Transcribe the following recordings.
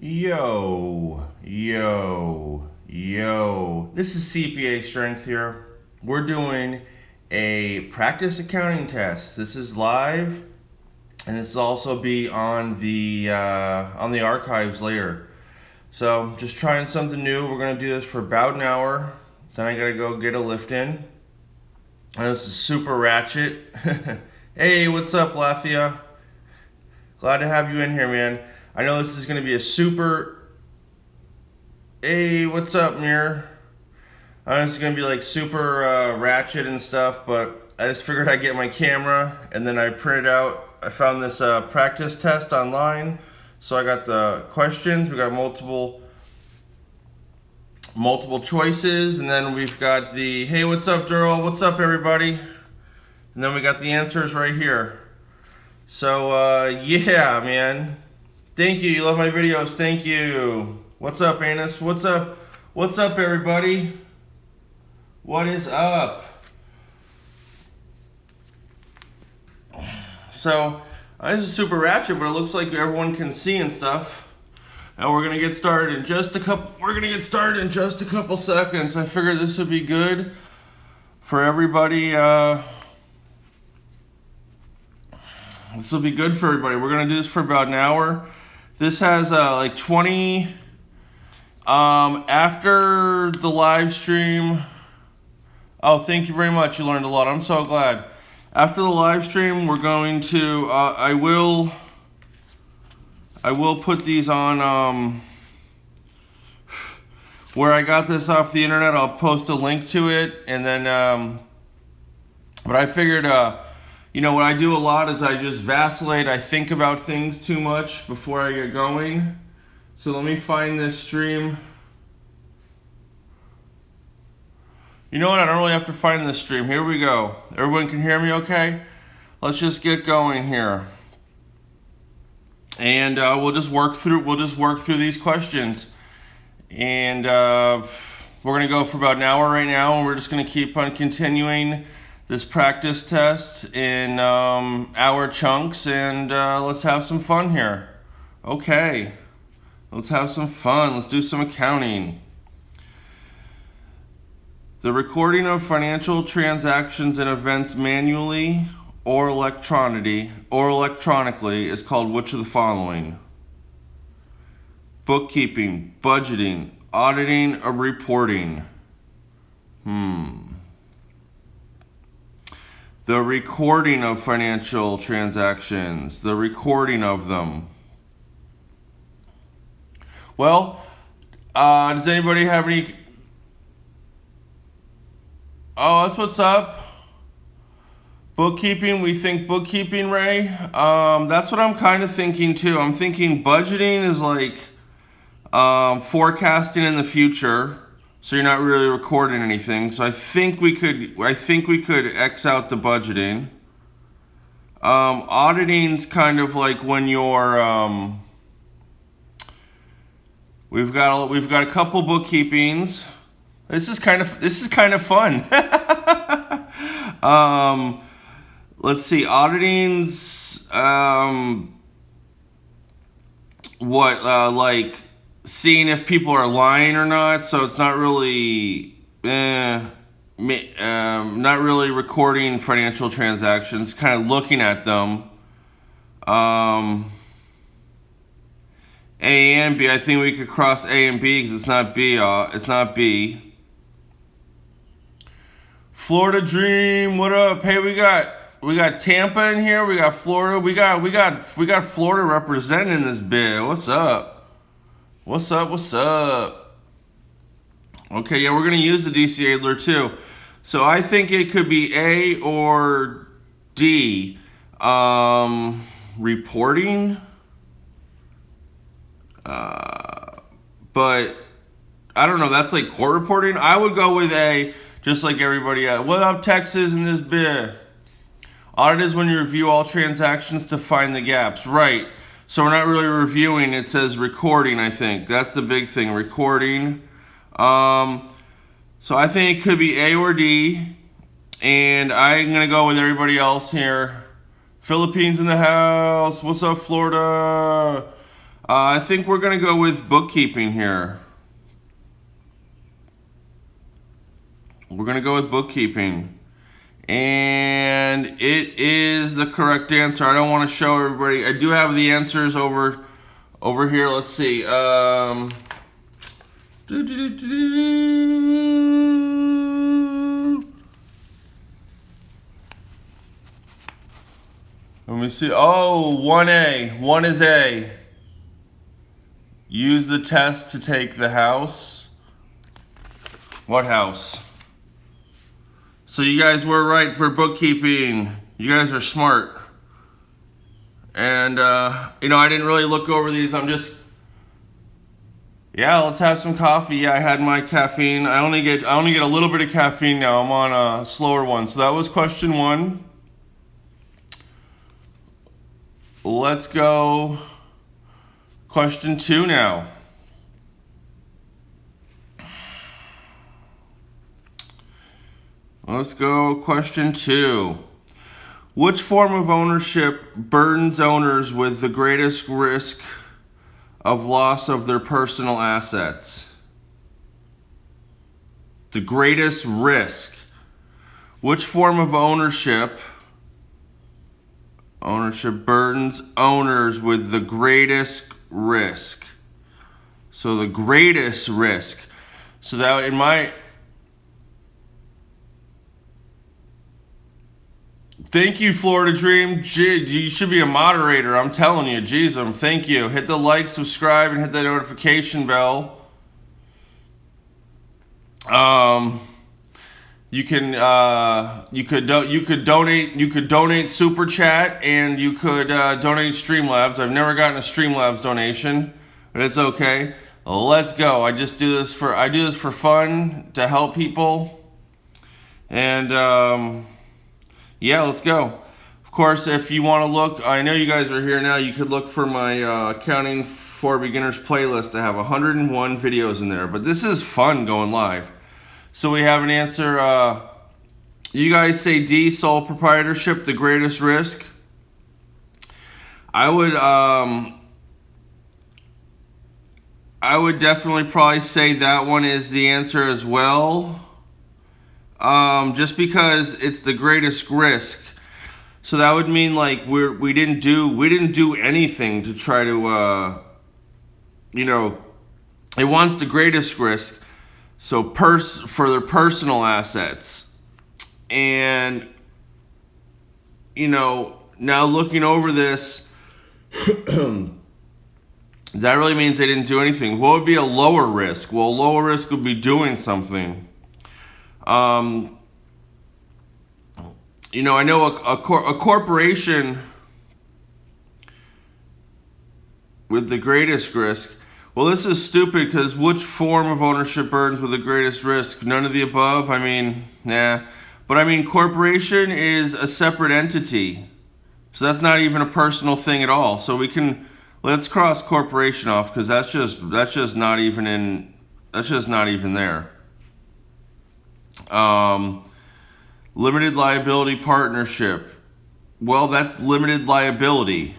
Yo, yo, yo. This is CPA Strength here. We're doing a practice accounting test. This is live, and this will also be on the archives later. So just trying something new. We're gonna do this for about an hour. Then I gotta go get a lift in. I know this is super ratchet. Hey, what's up, Lathia? Glad to have you in here, man. I know this is gonna be a super. Hey, what's up, Mirror? I know this is gonna be like super ratchet and stuff, but I just figured I'd get my camera and then I printed out. I found this practice test online, so I got the questions. We got multiple choices, and then we've got the hey, what's up, Durrell? What's up, everybody? And then we got the answers right here. So yeah, man. Thank you. You love my videos. Thank you. What's up, Anus? What's up? What's up, everybody? What is up? So this is super ratchet, but it looks like everyone can see and stuff. And we're gonna get started in just a couple. We're gonna get started in just a couple seconds. I figured this would be good for everybody. This will be good for everybody. We're gonna do this for about an hour. This has like 20. After the live stream. Oh, thank you very much. You learned a lot. I'm so glad. After the live stream, we're going to. I will put these on. Where I got this off the internet, I'll post a link to it, and then. But I figured, what I do a lot is I just vacillate. I think about things too much before I get going. So let me find this stream. You know what? I don't really have to find this stream. Here we go. Everyone can hear me okay? Let's just get going here. And we'll just work through these questions. And we're going to go for about an hour right now, and we're just going to keep on continuing this practice test in hour chunks, and let's have some fun here. Okay. Let's have some fun. Let's do some accounting. The recording of financial transactions and events manually or electronically is called which of the following? Bookkeeping, budgeting, auditing, or reporting? The recording of financial transactions, the recording of them. Well, does anybody have any? Oh, that's what's up. Bookkeeping, we think bookkeeping, Ray. That's what I'm kind of thinking too. I'm thinking budgeting is like forecasting in the future, so you're not really recording anything. So I think we could X out the budgeting. Auditing's kind of like when you're We've got a couple bookkeepings. This is kind of fun. Let's see, auditing's like seeing if people are lying or not. So it's not really recording financial transactions. Kind of looking at them. A and B. I think we could cross A and B because it's not B. It's not B. Florida Dream, what up? Hey, we got Tampa in here. We got Florida. We got Florida representing this bit. What's up? What's up? Okay, yeah, we're gonna use the DC Adler too. So I think it could be A or D. Reporting. But I don't know. That's like court reporting. I would go with A, just like everybody else. What up, Texas, in this bit? Audit is when you review all transactions to find the gaps. Right. So we're not really reviewing. It says recording, I think. That's the big thing, recording. So I think it could be A or D. And I'm going to go with everybody else here. Philippines in the house. What's up, Florida? I think we're going to go with bookkeeping here. We're going to go with bookkeeping. And it is the correct answer. I don't want to show everybody. I do have the answers over here. Let's see. Let me see. Oh, 1A. 1 is A. Use the test to take the house. What house? So you guys were right for bookkeeping. You guys are smart. And, I didn't really look over these. Yeah, let's have some coffee. Yeah, I had my caffeine. I only get a little bit of caffeine now. I'm on a slower one. So that was question 1. Let's go question 2 now. Let's go question 2. Which form of ownership burdens owners with the greatest risk of loss of their personal assets? The greatest risk. Which form of ownership burdens owners with the greatest risk? So the greatest risk. So that in my... Thank you, Florida Dream. You should be a moderator. I'm telling you, jeez, thank you. Hit the like, subscribe, and hit the notification bell. You could donate super chat, and you could donate Streamlabs. I've never gotten a Streamlabs donation, but it's okay. Let's go. I do this for fun, to help people, and yeah, let's go. Of course, if you want to look, I know you guys are here now. You could look for my Accounting for Beginners playlist. I have 101 videos in there, but this is fun going live. So we have an answer. You guys say D, sole proprietorship, the greatest risk. I would definitely probably say that one is the answer as well. Just because it's the greatest risk. So that would mean like we didn't do anything to try to it wants the greatest risk. So for their personal assets. And now looking over this, that really means they didn't do anything. What would be a lower risk? Well, a lower risk would be doing something. I know a corporation with the greatest risk. Well, this is stupid because which form of ownership burdens with the greatest risk? None of the above? I mean, nah. But I mean, corporation is a separate entity. So that's not even a personal thing at all. So let's cross corporation off because that's just not even there. Limited liability partnership. Well, that's limited liability.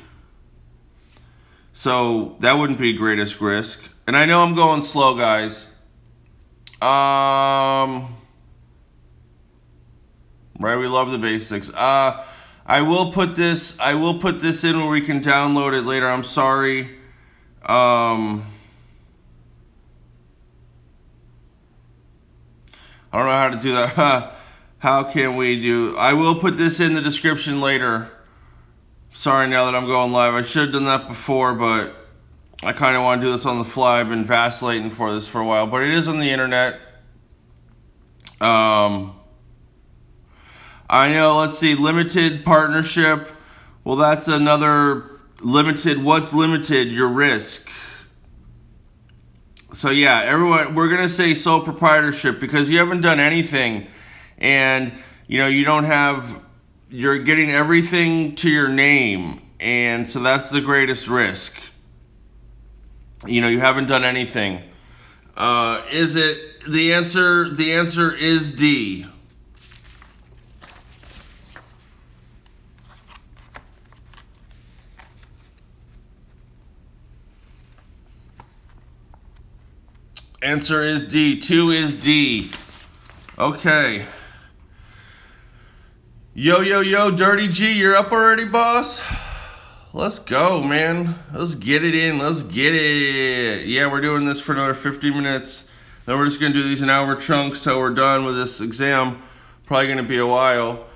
So that wouldn't be greatest risk. And I know I'm going slow, guys. Right, we love the basics. I will put this in where we can download it later. I'm sorry. I don't know how to do that. How can we do? I will put this in the description later. Sorry now that I'm going live. I should have done that before, but I kind of want to do this on the fly. I've been vacillating for this for a while, but it is on the internet. I know, let's see, limited partnership. Well, that's another limited. What's limited? Your risk. So yeah, everyone, we're going to say sole proprietorship because you haven't done anything and you don't have, you're getting everything to your name, and so that's the greatest risk. You haven't done anything. Is it the answer? The answer is D. Answer is D. 2 is D. Okay. Yo, Dirty G, you're up already, boss? Let's go, man. Let's get it in. Let's get it. Yeah, we're doing this for another 50 minutes. Then we're just going to do these in hour chunks till we're done with this exam. Probably going to be a while.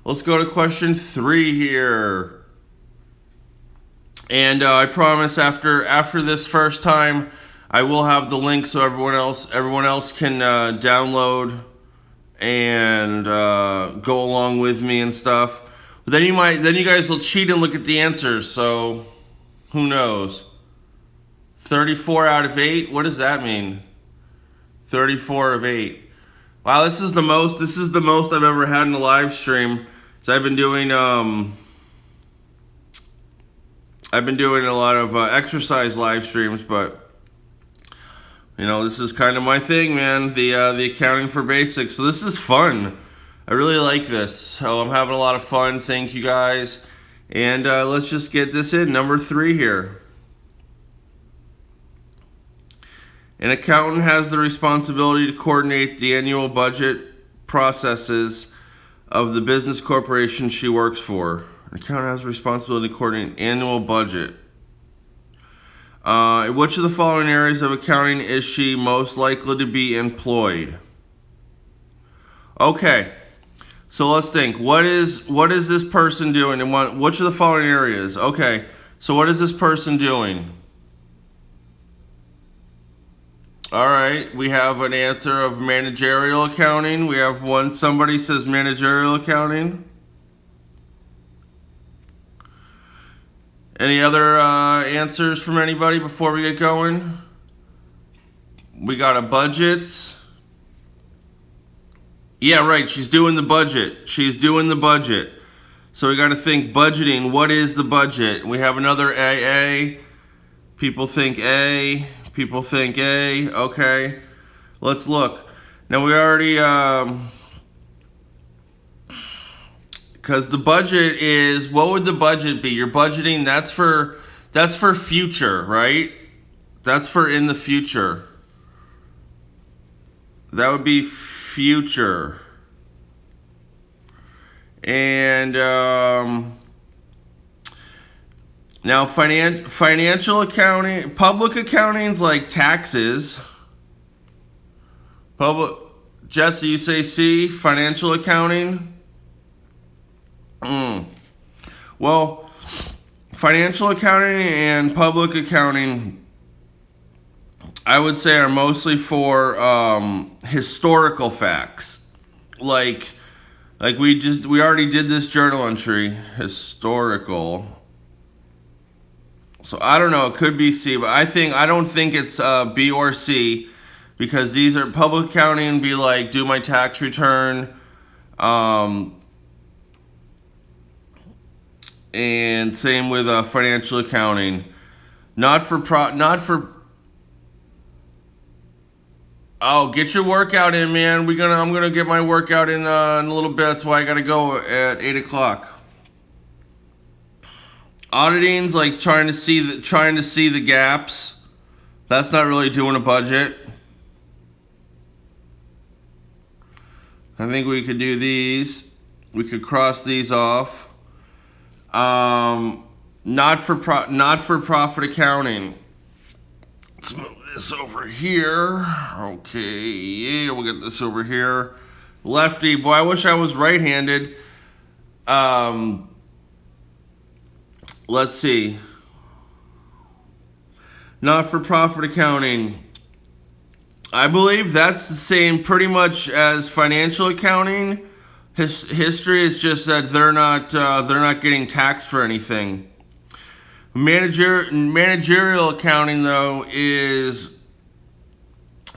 Let's go to question 3 here. And I promise after this first time, I will have the link so everyone else can download and go along with me and stuff. But then you guys will cheat and look at the answers. So who knows? 34 out of 8. What does that mean? 34 of 8. Wow, this is the most I've ever had in a live stream. So I've been doing a lot of exercise live streams, but this is kind of my thing, man. The accounting for basics. So this is fun. I really like this. So I'm having a lot of fun. Thank you guys. And let's just get this in. Number 3 here. An accountant has the responsibility to coordinate the annual budget processes of the business corporation she works for. An accountant has the responsibility to coordinate annual budget. In which of the following areas of accounting is she most likely to be employed? Okay, so let's think. What is this person doing? And which of the following areas? Okay, so what is this person doing? All right, we have an answer of managerial accounting. We have one. Somebody says managerial accounting. Any other answers from anybody before we get going? We got a budgets. Yeah, right. She's doing the budget. So we got to think budgeting. What is the budget? We have another AA. People think A. Okay. Let's look. Now we already because the budget is, what would the budget be? You're budgeting, that's for future, right? That's for in the future. That would be future. And now financial accounting, public accounting is like taxes. Jesse, you say C, financial accounting? Well, financial accounting and public accounting, I would say, are mostly for historical facts. Like we already did this journal entry, historical. So I don't know, it could be C, but I don't think it's B or C, because these are public accounting, be like do my tax return, and same with financial accounting. Oh, get your workout in, man. I'm gonna get my workout in a little bit. That's why I gotta go at 8 o'clock. Auditing's like trying to see the gaps. That's not really doing a budget. I think we could do these. We could cross these off. Not for profit accounting. Let's move this over here. Okay, yeah, we'll get this over here. Lefty, boy, I wish I was right-handed. Let's see. Not for profit accounting. I believe that's the same pretty much as financial accounting. History is just that they're not getting taxed for anything. Managerial accounting, though, is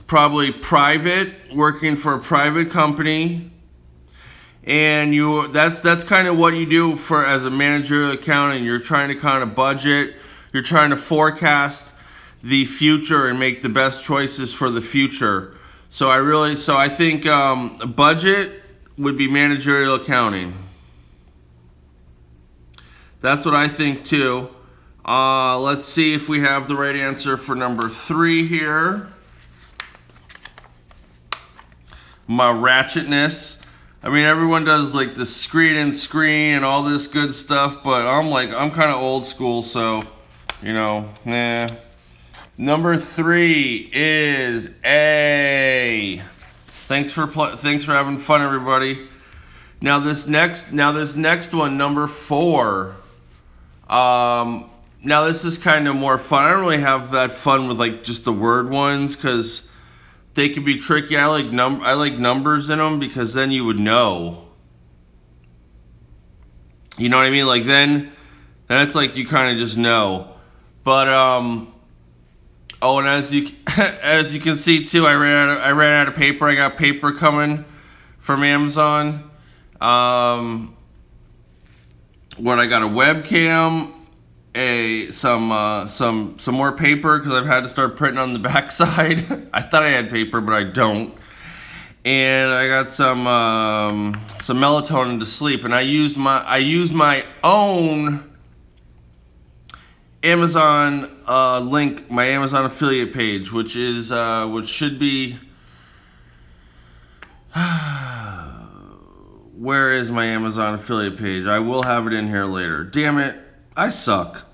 probably private, working for a private company, and that's kind of what you do for as a managerial accounting. You're trying to kind of budget, you're trying to forecast the future and make the best choices for the future. So I think budget would be managerial accounting. That's what I think too. Let's see if we have the right answer for number 3 here. my ratchetness. I mean, everyone does like the screen and all this good stuff, but I'm kind of old school, so, nah. Number 3 is A. Thanks for having fun, everybody. Now this next one, number 4. Now this is kind of more fun. I don't really have that fun with like just the word ones because they can be tricky. I like numbers in them because then you would know. You know what I mean? Like then it's like you kind of just know. But and as you can see too, I ran out of paper. I got paper coming from Amazon. I got a webcam, some more paper because I've had to start printing on the backside. I thought I had paper, but I don't. And I got some melatonin to sleep, and I used my own Amazon link, my Amazon affiliate page, which should be. Where is my Amazon affiliate page? I will have it in here later. Damn it, I suck.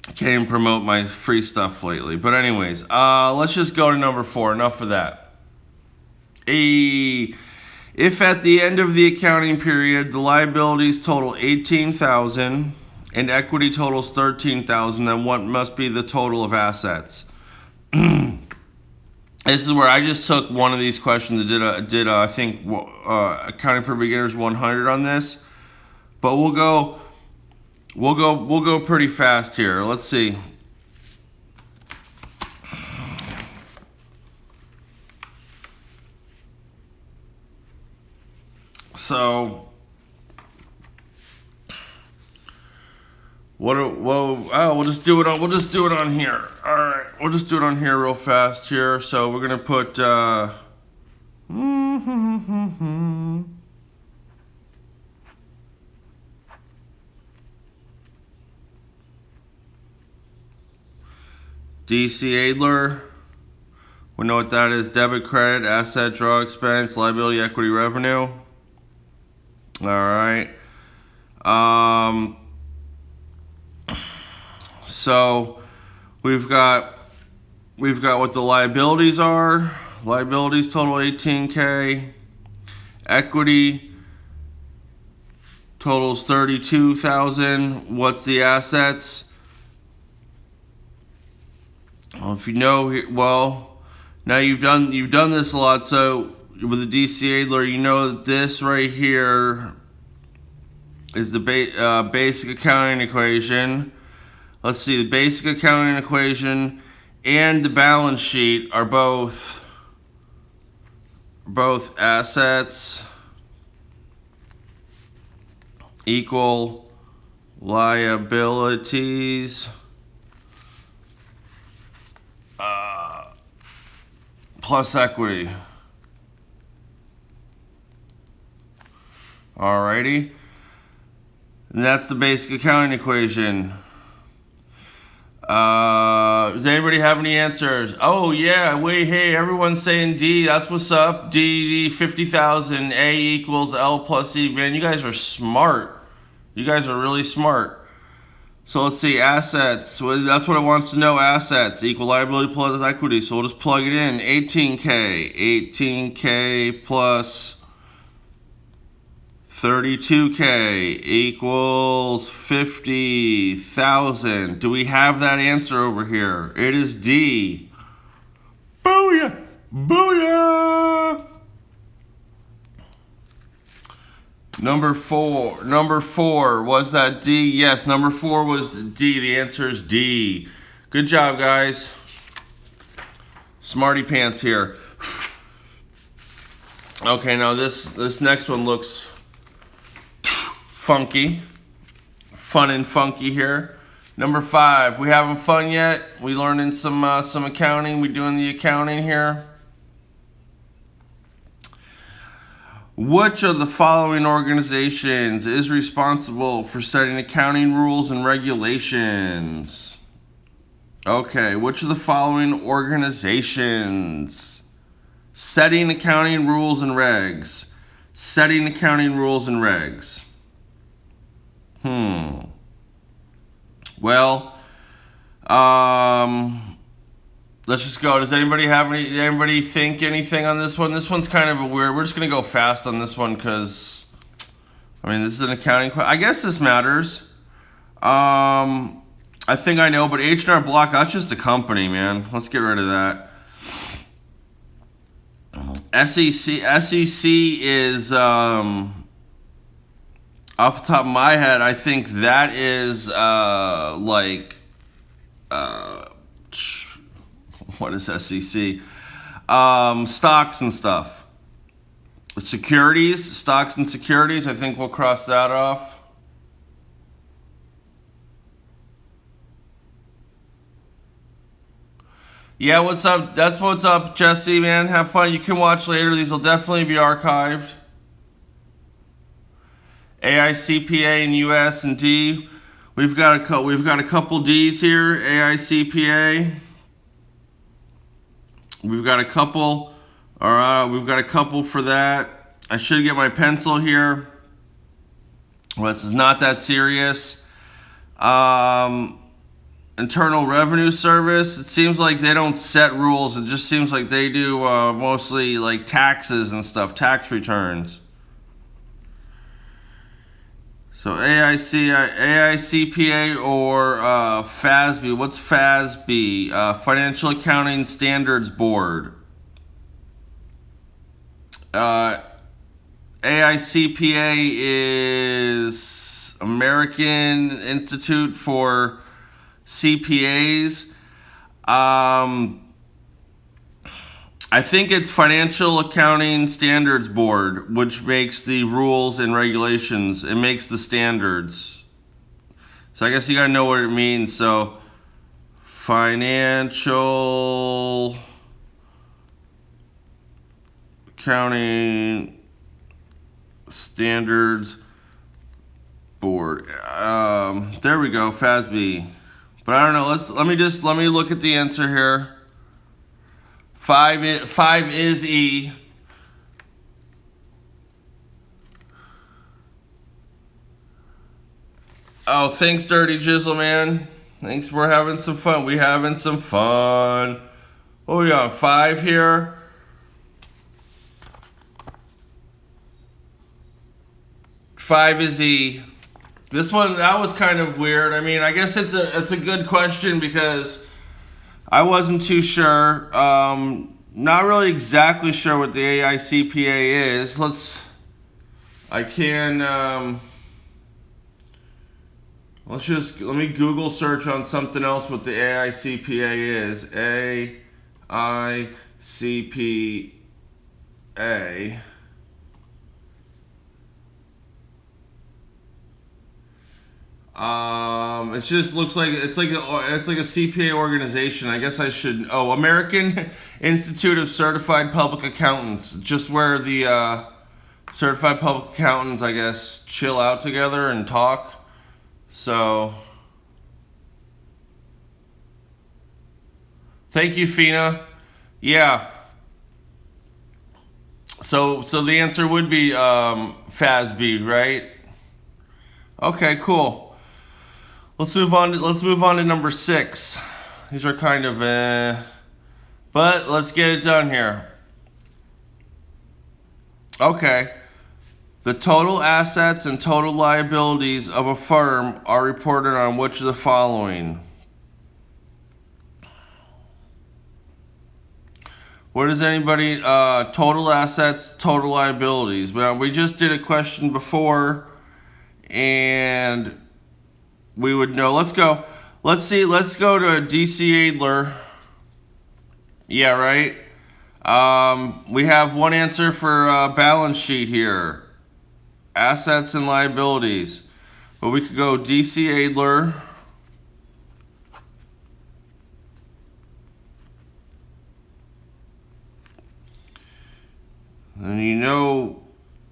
Can't even promote my free stuff lately. But anyways, let's just go to number 4. Enough of that. If at the end of the accounting period the liabilities total $18,000 and equity totals $13,000, then what must be the total of assets? This is where I just took one of these questions and did I think Accounting for Beginners 100 on this, but we'll go pretty fast here. Let's see. So we'll just do it on here. All right, we'll just do it on here real fast here. So we're gonna put DC Adler. We know what that is: debit, credit, asset, draw, expense, liability, equity, revenue. All right. So we've got what the liabilities are. Liabilities total $18,000. Equity totals $32,000. What's the assets? Well, if you know, well, now you've done this a lot. So with the DC Adler, you know that this right here is the basic accounting equation. Let's see, the basic accounting equation and the balance sheet are both assets equal liabilities plus equity. Alrighty. And that's the basic accounting equation. Does anybody have any answers? Oh yeah, wait, hey, everyone's saying D. That's what's up. D 50,000. A equals L plus E. Man, you guys are smart. You guys are really smart. So let's see, assets. Well, that's what it wants to know. Assets equal liability plus equity. So we'll just plug it in. 18K. 18K plus 32K equals 50,000. Do we have that answer over here? It is D. Booyah! Booyah! Number four, was that D? Yes, number 4 was D. The answer is D. Good job, guys. Smarty pants here. Okay, now this next one looks funky. Fun and funky here. Number 5, we having fun yet? We learning some accounting? We doing the accounting here? Which of the following organizations is responsible for setting accounting rules and regulations? Okay, which of the following organizations Setting accounting rules and regs. Setting accounting rules and regs. Well, let's just go. Does anybody think anything on this one? This one's kind of a weird. We're just gonna go fast on this one because, I mean, this is an accounting question. I guess this matters. I think I know, but H&R Block, that's just a company, man. Let's get rid of that. SEC is, off the top of my head, I think that is, what is SEC? Stocks and stuff. Securities, stocks and securities, I think we'll cross that off. Yeah, what's up? That's what's up, Jesse, man. Have fun. You can watch later. These will definitely be archived. AICPA and US and D. We've got a couple D's here. AICPA. We've got a couple. We've got a couple for that. I should get my pencil here. Well, this is not that serious. Internal Revenue Service, it seems like they don't set rules. It just seems like they do mostly like taxes and stuff, tax returns. So AICPA or FASB. What's FASB? Financial Accounting Standards Board. AICPA is American Institute for CPAs. I think it's Financial Accounting Standards Board, which makes the rules and regulations. It makes the standards. So I guess you gotta know what it means. So Financial Accounting Standards Board. There we go, FASB. But I don't know. Let me look at the answer here. 5 is E. Oh, thanks, Dirty Jizzle, man. Thanks. We're having some fun. We having some fun. What we got? 5 here. Five is E. This one, that was kind of weird. I mean, I guess it's a good question because I wasn't too sure. Not really exactly sure what the AICPA is. Let me Google search on something else what the AICPA is. AICPA. It just looks like it's like a CPA organization. I guess I should. Oh, American Institute of Certified Public Accountants. Just where the certified public accountants, I guess, chill out together and talk. So, thank you, Fina. Yeah. So the answer would be FASB, right? Okay, cool. Let's move on to number 6. These are kind of but let's get it done here. Okay. The total assets and total liabilities of a firm are reported on which of the following? What is anybody total assets, total liabilities? Well, we just did a question before and we would know. Let's go. Let's go to DC Adler. Yeah, right. We have one answer for balance sheet here. Assets and liabilities. But we could go DC Adler. And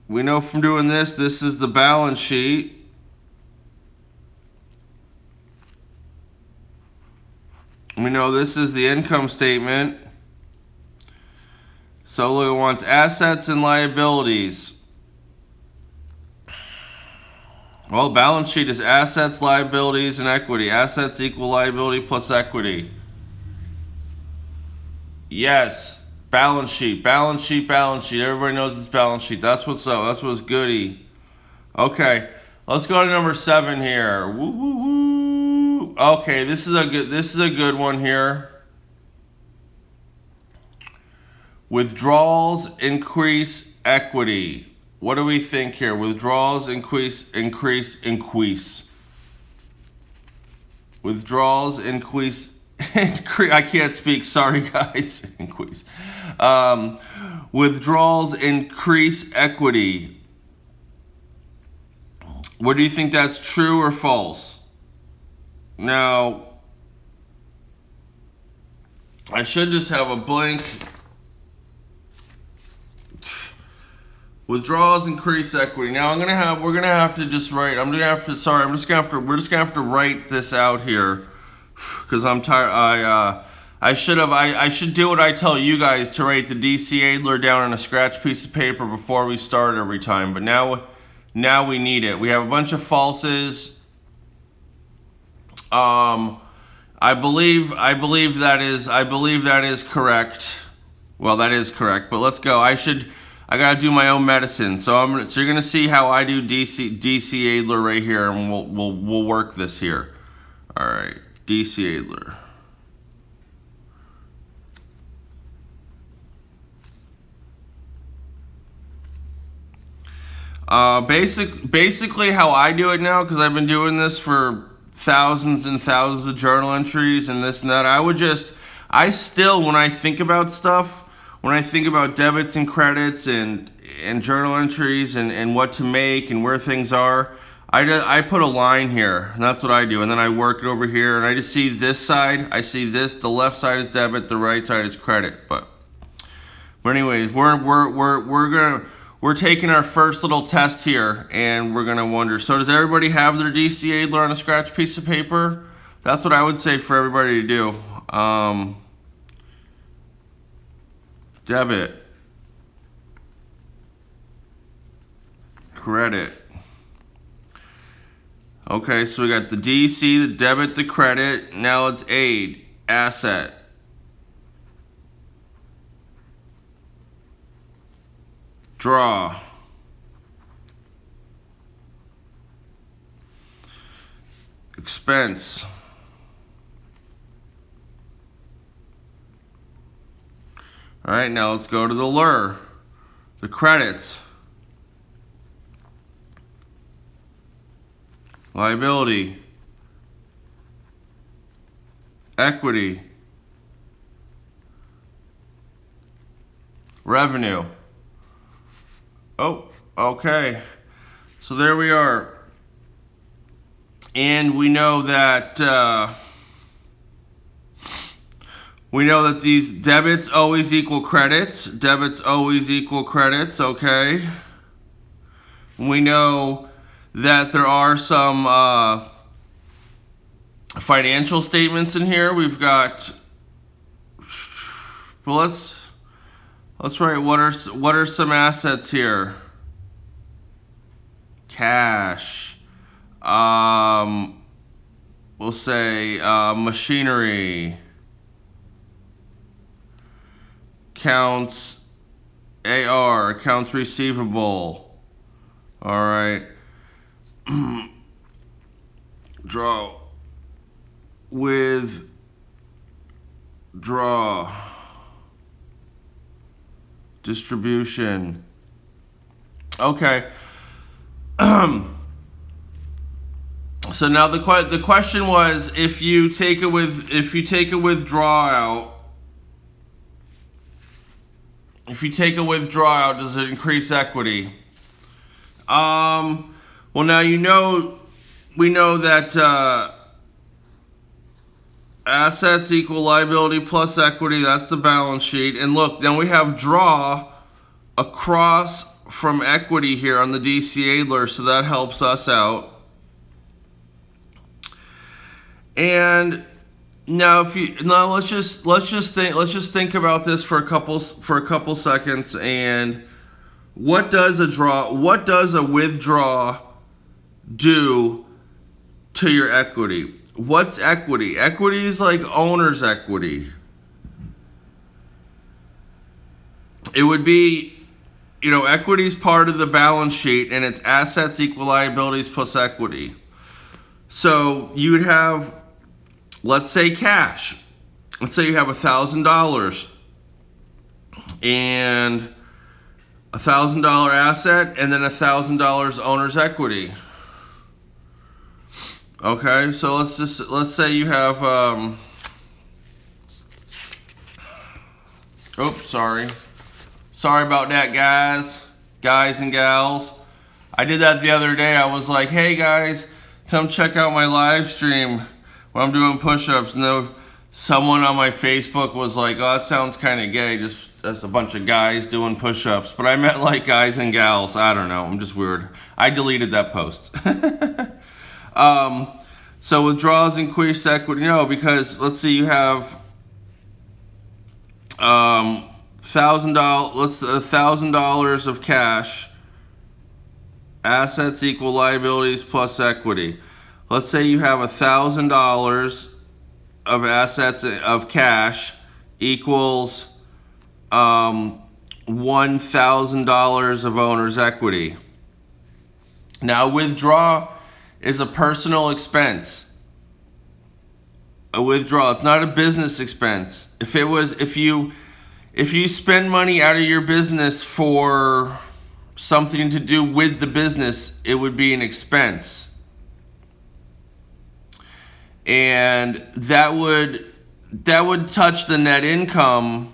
we know from doing this is the balance sheet. We know this is the income statement. So So look, it wants assets and liabilities. Well, balance sheet is assets, liabilities, and equity. Assets equal liability plus equity. Yes, balance sheet, balance sheet, balance sheet. Everybody knows it's balance sheet. That's what's up. That's what's goody. Okay, let's go to number 7 here. Woo, woo, woo. Okay, this is a good one here. Withdrawals increase equity. What do we think here? Withdrawals increase. Withdrawals increase. I can't speak. Sorry, guys. Increase. Withdrawals increase equity. What do you think, that's true or false? Now, I should just have a blank. Withdrawals increase equity. Now we're gonna have to just write. We're just gonna have to write this out here, because I'm tired. I should do what I tell you guys, to write the DC Adler down on a scratch piece of paper before we start every time. But now we need it. We have a bunch of falses. I believe that is correct. Well, that is correct. But let's go. I gotta do my own medicine. So you're gonna see how I do DC Adler right here, and we'll work this here. All right, DC Adler. Basically how I do it now, because I've been doing this for thousands and thousands of journal entries and this and that. I still, when I think about stuff, when I think about debits and credits and journal entries and what to make and where things are, I put a line here, and that's what I do. And then I work it over here, and I just see this side. I see this. The left side is debit. The right side is credit. But anyways, we're taking our first little test here, and we're gonna wonder. So does everybody have their DC Adler on a scratch piece of paper? That's what I would say for everybody to do. Debit, credit. Okay, so we got the DC, the debit, the credit. Now it's aid, asset. Draw. Expense. All right, now let's go to the LUR, the credits. Liability. Equity. Revenue. Oh, okay. So there we are. And we know that these debits always equal credits. Debits always equal credits, okay? We know that there are some financial statements in here. We've got, well, let's write what are some assets here. Cash. We'll say machinery. Accounts AR, accounts receivable. All right. Draw. Withdraw. Distribution. Okay. So now the question was, if you take a withdrawal out, does it increase equity? Well, now we know that assets equal liability plus equity. That's the balance sheet. And look, then we have draw across from equity here on the DC Adler, so that helps us out. And Now, let's just think about this for a couple seconds. And what does a withdraw do to your equity? What's equity? Equity is like owner's equity. It would be, equity is part of the balance sheet, and it's assets equal liabilities plus equity. So you would have, let's say, cash. Let's say you have $1,000 and $1,000 asset, and then $1,000 owner's equity. Okay, so let's say you have sorry about that, guys and gals. I did that the other day. I was like, hey guys, come check out my live stream when I'm doing push-ups. And then someone on my Facebook was like, oh, that sounds kind of gay, just a bunch of guys doing push-ups. But I meant like guys and gals. I don't know, I'm just weird. I deleted that post. So withdrawals increase equity. No, because let's see, you have $1,000 of cash, assets equal liabilities plus equity. Let's say you have $1,000 of assets of cash equals $1,000 of owner's equity. Now, withdraw is a personal expense. A withdrawal, it's not a business expense. If you spend money out of your business for something to do with the business, it would be an expense. And that would touch the net income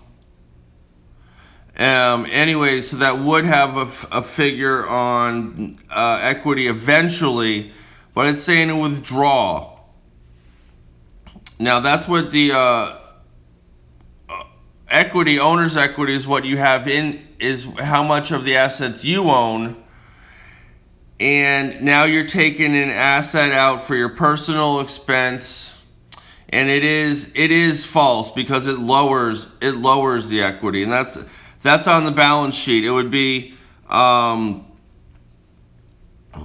anyway, so that would have a figure on equity eventually, but it's saying a withdraw. Now that's what the owner's equity is, what you have is how much of the assets you own. And now you're taking an asset out for your personal expense, and it is false because it lowers the equity, and that's on the balance sheet. It would be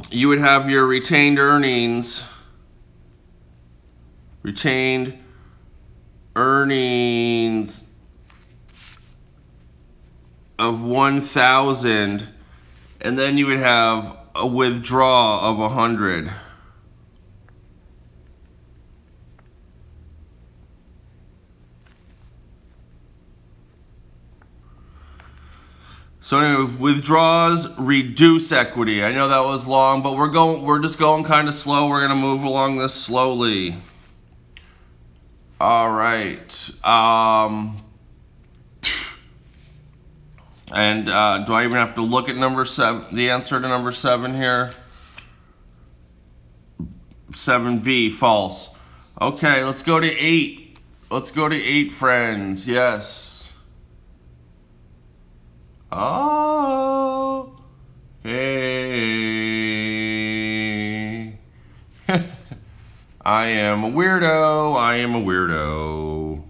you would have your retained earnings of 1,000, and then you would have a withdraw of 100. So anyway, withdrawals reduce equity. I know that was long, but we're just going kind of slow. We're going to move along this slowly. All right. And do I even have to look at number 7? The answer to number 7 here? 7B, false. Okay, let's go to 8. Let's go to 8, friends. Yes. Oh. Hey. I am a weirdo. I am a weirdo.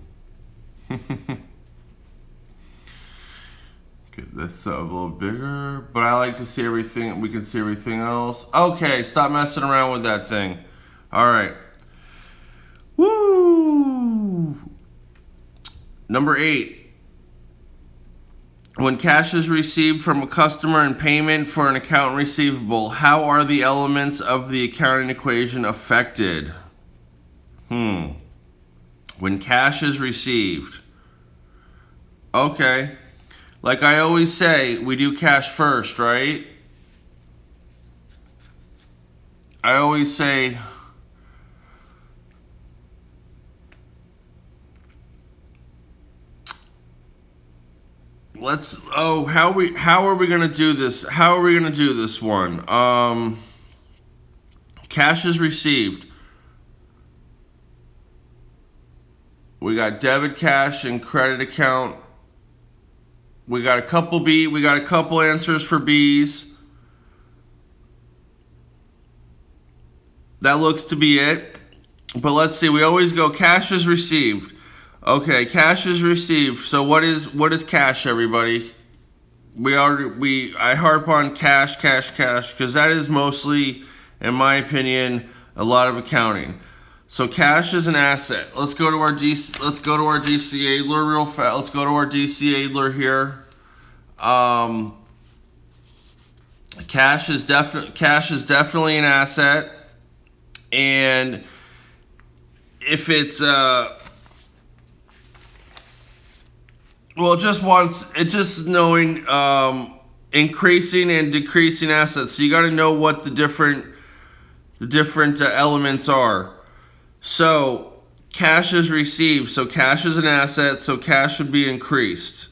Get this a little bigger, but I like to see everything. We can see everything else. Okay, stop messing around with that thing. All right. Woo! Number 8. When cash is received from a customer in payment for an account receivable, how are the elements of the accounting equation affected? When cash is received. Okay. Like I always say, we do cash first, right? I always say, how are we going to do this? How are we going to do this one? Cash is received. We got debit cash and credit account. We got a couple answers for B's. That looks to be it. But let's see, we always go cash is received. Okay, cash is received. So what is cash, everybody? I harp on cash because that is mostly, in my opinion, a lot of accounting. So cash is an asset. Let's go to our DC Adler real fast. Let's go to our DC Adler here. Cash is definitely an asset, and if it's just knowing increasing and decreasing assets. So you got to know what the different elements are. So cash is received. So cash is an asset. So cash should be increased.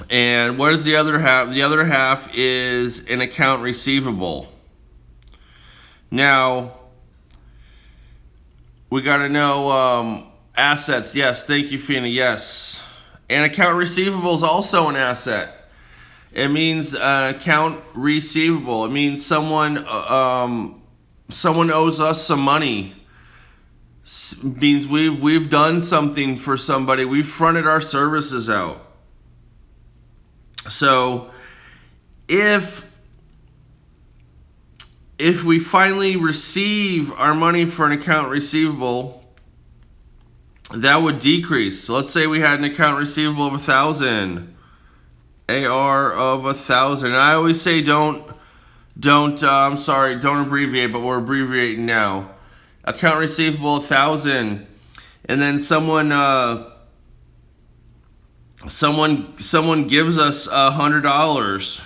And what is the other half? The other half is an account receivable. Now we got to know assets. Yes, thank you, Fina. Yes, and account receivable is also an asset. It means account receivable. It means someone owes us some money. Means we've done something for somebody. We've fronted our services out. So if we finally receive our money for an account receivable, that would decrease. So let's say we had an account receivable of 1,000, AR of 1,000. I always say don't abbreviate, but we're abbreviating now. Account receivable 1,000, and then someone gives us $100,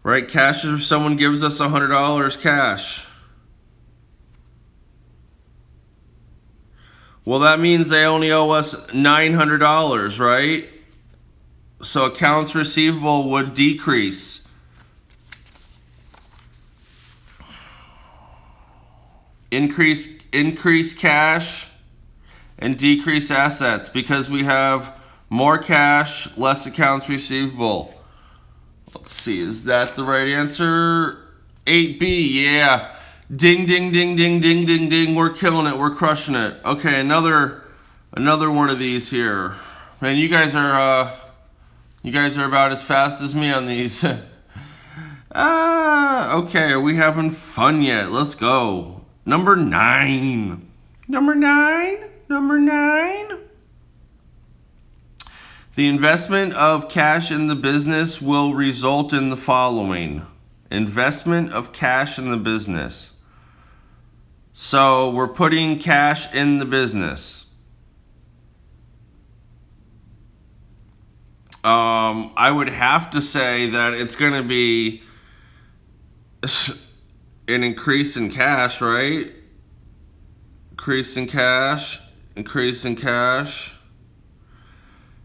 right? Cash is someone gives us $100 cash. Well, that means they only owe us $900, right? So accounts receivable would decrease. Increase cash and decrease assets because we have more cash, less accounts receivable. Let's see, is that the right answer? 8B, yeah. Ding, ding, ding, ding, ding, ding, ding. We're killing it. We're crushing it. Okay, another one of these here. Man, you guys are about as fast as me on these. Okay, are we having fun yet? Let's go. Number 9. Number 9. The investment of cash in the business will result in the following. Investment of cash in the business. So we're putting cash in the business. I would have to say that it's going to be an increase in cash, right? Increase in cash.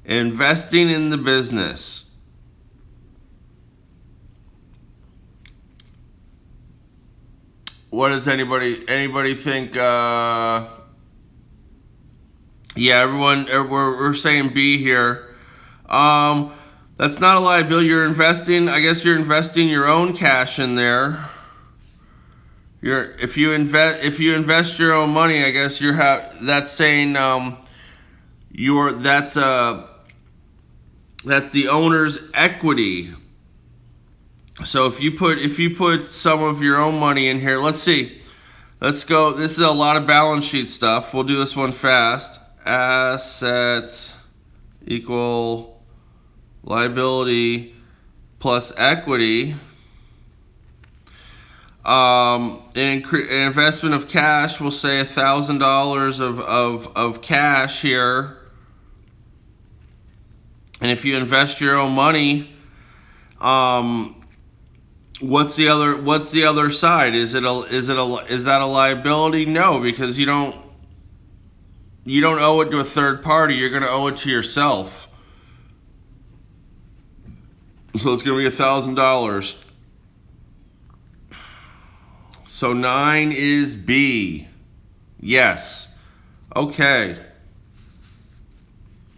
Investing in the business. What does anybody think? Yeah, everyone, we're saying B here. That's not a liability. You're investing. I guess you're investing your own cash in there. If you invest your own money, I guess that's saying that's the owner's equity. So if you put some of your own money in here, let's see. Let's go. This is a lot of balance sheet stuff. We'll do this one fast. Assets equal liability plus equity. An investment of cash, we'll say $1,000 of cash here. And if you invest your own money, what's the other side? Is that a liability? No, because you don't owe it to a third party. You're going to owe it to yourself. So it's going to be $1,000. So 9 is B. Yes. Okay.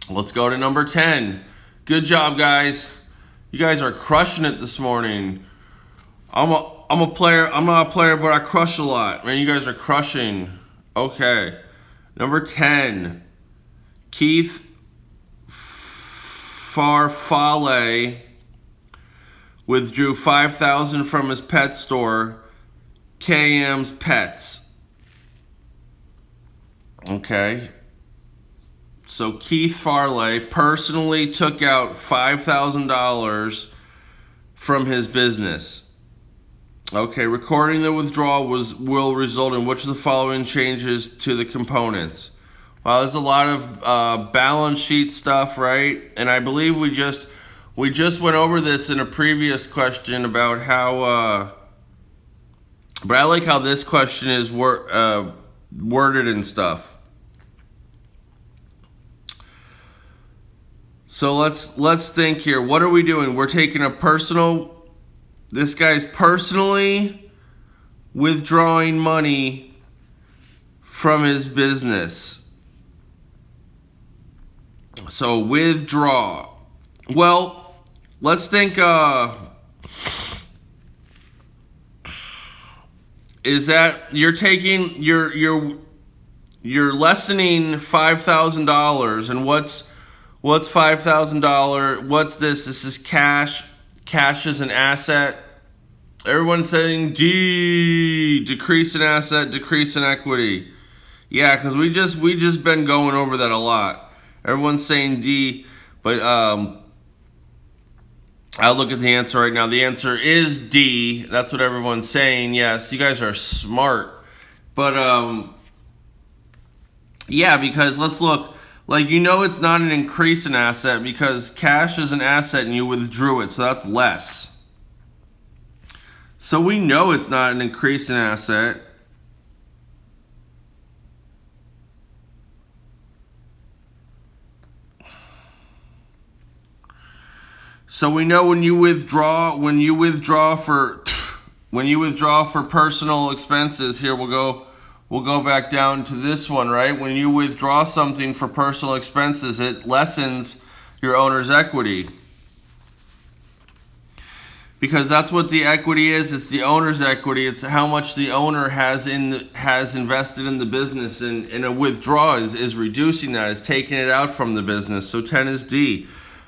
Let's go to number 10. Good job, guys. You guys are crushing it this morning. I'm I'm a player. I'm not a player, but I crush a lot. Man, you guys are crushing. Okay. Number 10. Keith Farfalle withdrew $5,000 from his pet store, KM's Pets. Okay. So Keith Farley personally took out $5,000 from his business. Okay, recording the withdrawal will result in which of the following changes to the components? Well, there's a lot of balance sheet stuff, right? And I believe we just went over this in a previous question about how. But I like how this question is worded and stuff. So let's think here. What are we doing? We're taking this guy's personally withdrawing money from his business. So withdraw. Well, let's think is that you're taking you're lessening $5,000, and what's $5,000? What's this? This is cash. Cash is an asset. Everyone's saying D, decrease in asset, decrease in equity. Yeah, because we just been going over that a lot. Everyone's saying D, but I'll look at the answer right now. The answer is D. That's what everyone's saying. Yes, you guys are smart. But yeah, because let's look. Like, it's not an increase in asset because cash is an asset and you withdrew it, so that's less. So we know it's not an increase in asset. So we know when you withdraw for personal expenses, here we'll go back down to this one, right? When you withdraw something for personal expenses, it lessens your owner's equity. Because that's what the equity is. It's the owner's equity. It's how much the owner has invested in the business, and a withdrawal is reducing that, is taking it out from the business. So 10 is D.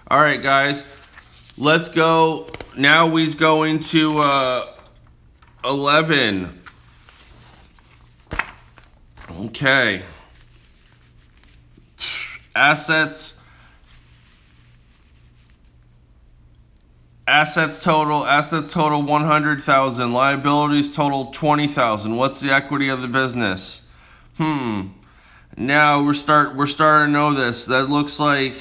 All right, guys. Let's go. Now we's going to 11. Okay. Assets total 100,000. Liabilities total 20,000. What's the equity of the business? Now we're starting to know this. That looks like,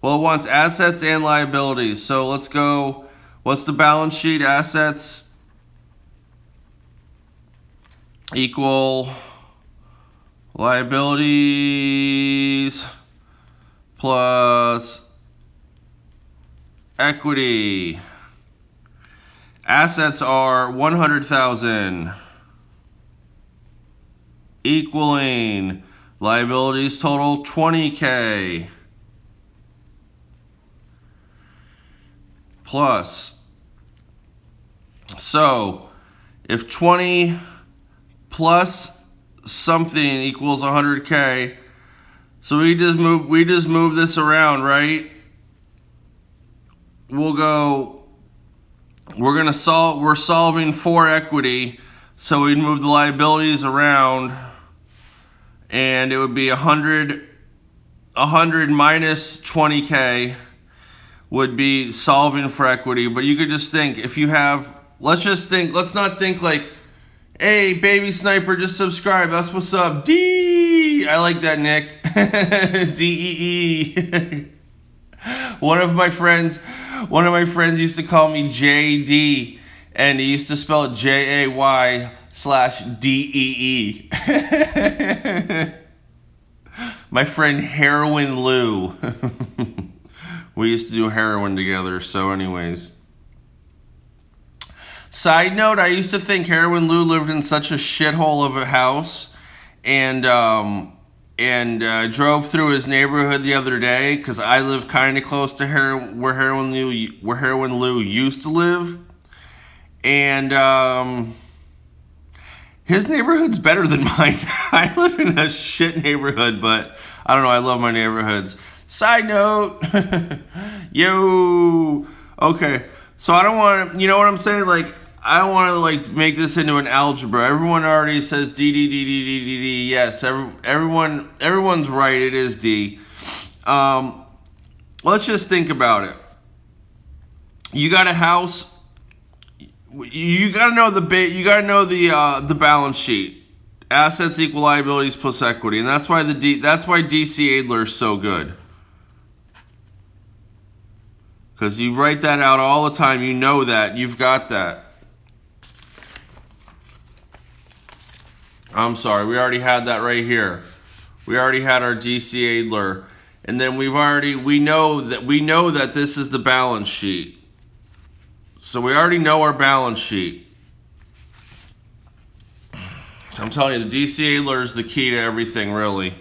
well, it wants assets and liabilities. So let's go. What's the balance sheet? Assets equal liabilities plus equity. Assets are 100,000 equaling liabilities total 20K plus. So if 20 plus something equals 100K, so we just move this around, right? We're solving for equity, so we'd move the liabilities around, and it would be 100 minus 20K would be solving for equity. But you could just think, let's not think like, hey, Baby Sniper, just subscribe. That's what's up. D. I like that, Nick. D-E-E. One of my friends used to call me JD, and he used to spell it JAY/DEE. My friend Heroin Lou. We used to do heroin together, so anyways. Side note, I used to think Heroin Lou lived in such a shithole of a house, and drove through his neighborhood the other day because I live kind of close to where Heroin Lou used to live, And his neighborhood's better than mine. I live in a shit neighborhood, but I don't know. I love my neighborhoods. Side note, yo, okay. So I don't want to, you know what I'm saying? Like, I don't want to like make this into an algebra. Everyone already says D D D D D D D. Yes, everyone's right. It is D. Let's just think about it. You got a house. You got to know the balance sheet. Assets equal liabilities plus equity, and that's why DC Adler is so good. Because you write that out all the time. You know that. You've got that. I'm sorry. We already had that right here. We already had our DC Adler. And then we know that this is the balance sheet. So we already know our balance sheet. I'm telling you, the DC Adler is the key to everything, really.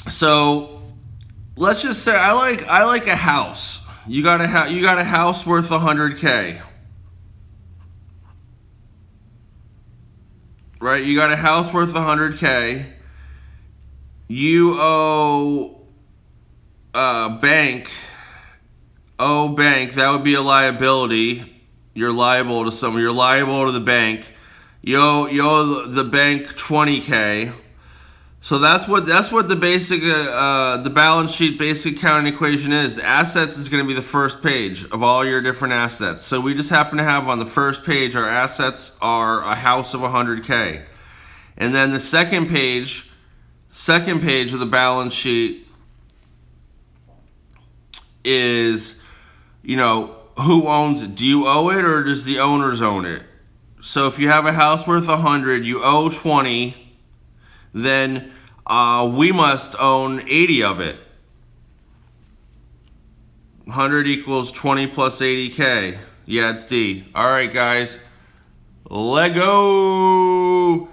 So let's just say I like a house. You got a house worth $100K, right? You got a house worth $100K. You owe bank. That would be a liability. You're liable to someone. You're liable to the bank. You owe the bank $20K. So that's what the basic the balance sheet basic accounting equation is. The assets is going to be the first page of all your different assets. So we just happen to have on the first page our assets are a house of $100K, and then the second page of the balance sheet is, who owns it? Do you owe it or does the owners own it? So if you have a house worth 100, you owe 20, then we must own 80 of it. 100 equals 20 plus 80K. Yeah, it's D. All right, guys. Lego.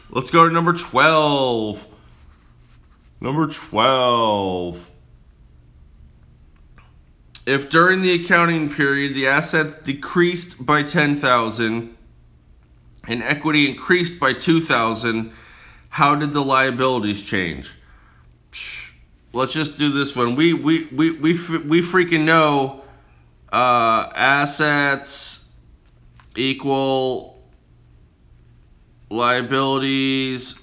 Let's go to number 12. Number 12. If during the accounting period the assets decreased by 10,000 and equity increased by 2,000, how did the liabilities change? Let's just do this one. We freaking know assets equal liabilities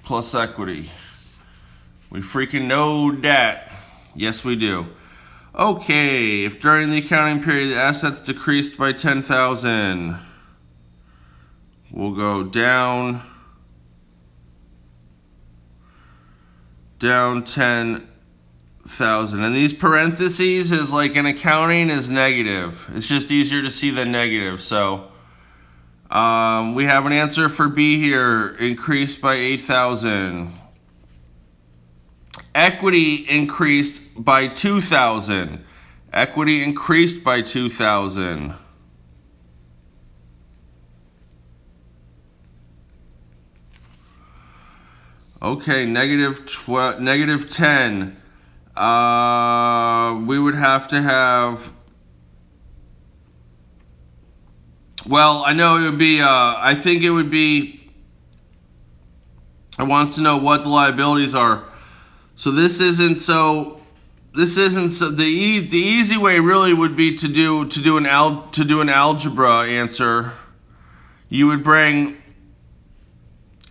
plus equity. We freaking know that. Yes, we do. Okay, if during the accounting period the assets decreased by 10,000, we'll go down 10,000. And these parentheses is like in accounting is negative. It's just easier to see than negative. So we have an answer for B here, increased by 8,000. Equity increased by 2,000. Equity increased by 2,000. Okay, negative 10. We would have to have. Well, I know it would be. I think it would be. I want to know what the liabilities are. So this isn't so. The easy way really would be to do an algebra answer. You would bring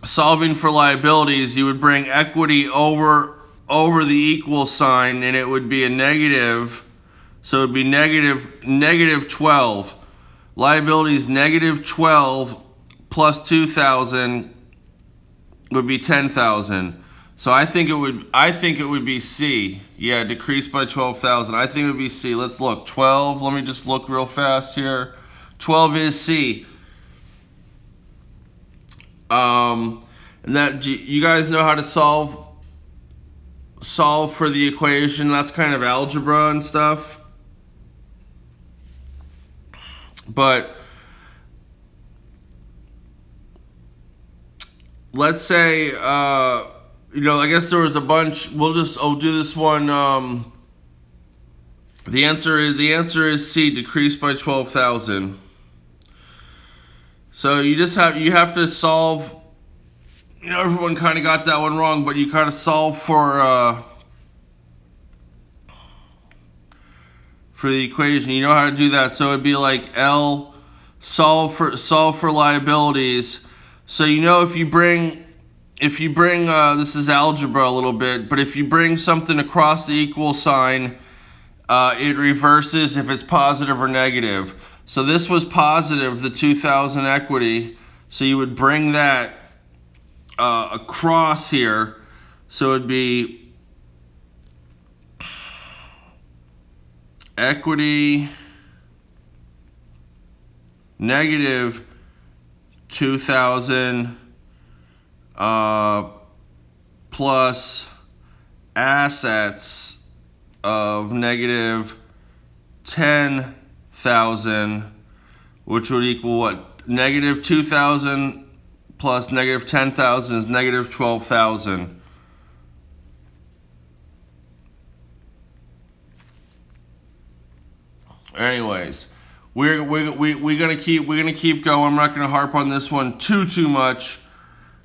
solving for liabilities. You would bring equity over the equal sign, and it would be a negative. So it would be negative 12. Liabilities negative 12 plus 2,000 would be 10,000. So I think it would be C. Yeah, decreased by 12,000. I think it would be C. Let's look. 12. Let me just look real fast here. 12 is C. And that you guys know how to solve for the equation. That's kind of algebra and stuff. But let's say, I guess there was a bunch. I'll do this one. The answer is C, decreased by 12,000. So you have to solve. Everyone kind of got that one wrong, but you kind of solve for the equation. You know how to do that. So it'd be like L, solve for liabilities. So if you bring this is algebra a little bit, but if you bring something across the equal sign, it reverses if it's positive or negative. So this was positive, the 2,000 equity. So you would bring that across here. So it'd be equity negative 2,000 plus assets of negative 10,000, which would equal what? Negative 2,000 plus negative 10,000 is negative 12,000. Anyways, we're gonna keep going. I'm not gonna harp on this one too much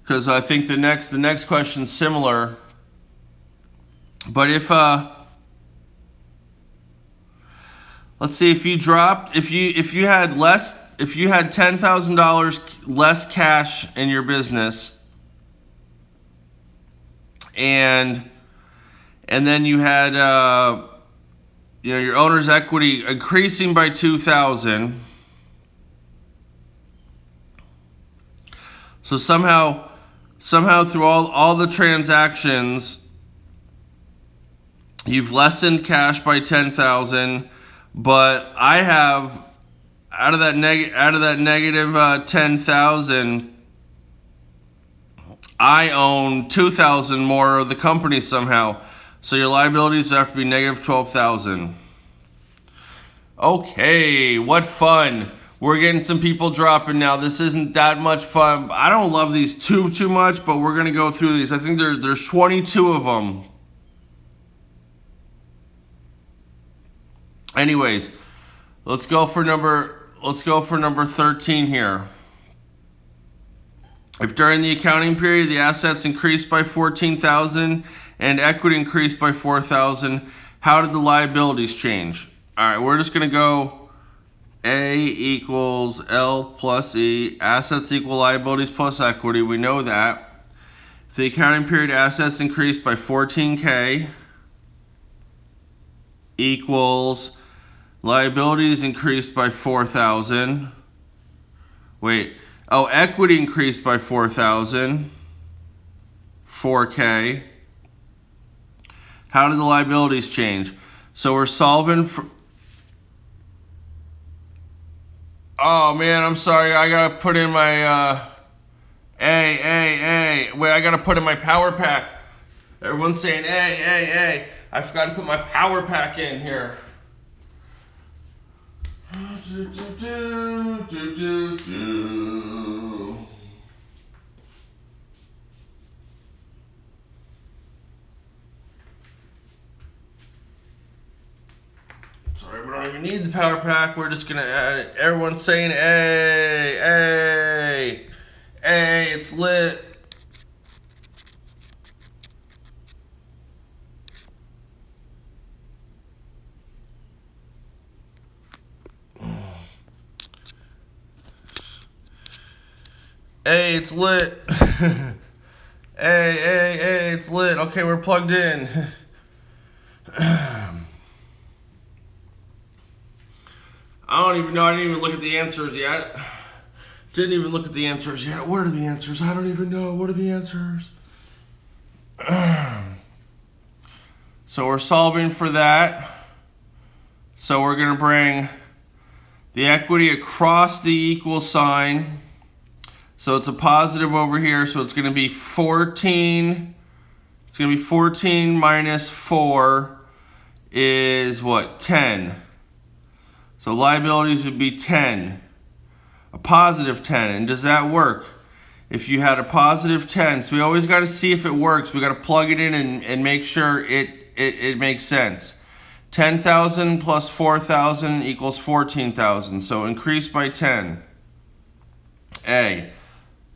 because I think the next question's similar. But if let's see, if you had $10,000 less cash in your business, and then you had your owner's equity increasing by 2,000. So somehow through all the transactions, you've lessened cash by 10,000, but I have out of that negative 10,000, I own 2,000 more of the company somehow. So your liabilities have to be negative 12,000. Okay, what fun. We're getting some people dropping now. This isn't that much fun. I don't love these too much, but we're going to go through these. I think there's 22 of them. Anyways, let's go for number 13 here. If during the accounting period the assets increased by 14,000 and equity increased by 4,000, how did the liabilities change? All right, we're just going to go A equals L plus E, assets equal liabilities plus equity. We know that. If the accounting period assets increased by 14K equals liabilities increased by 4,000. Equity increased by 4,000, 4K. How did the liabilities change? So we're solving for... Oh man, I'm sorry. I gotta put in my Wait, I gotta put in my power pack. Everyone's saying A. I forgot to put my power pack in here. Sorry, we don't even need the power pack. We're just gonna add it. Everyone's saying A, it's lit. A, it's lit. A, it's lit. Okay, we're plugged in. I don't even know. I didn't even look at the answers yet. What are the answers? I don't even know. What are the answers? So we're solving for that. So we're going to bring the equity across the equal sign. So it's a positive over here. So it's going to be 14. It's going to be 14 minus 4 is what? 10. So liabilities would be 10. A positive 10. And does that work? if you had a positive 10, so we always got to see if it works. We got to plug it in and make sure it makes sense. 10,000 plus 4,000 equals 14,000. So increase by 10. A.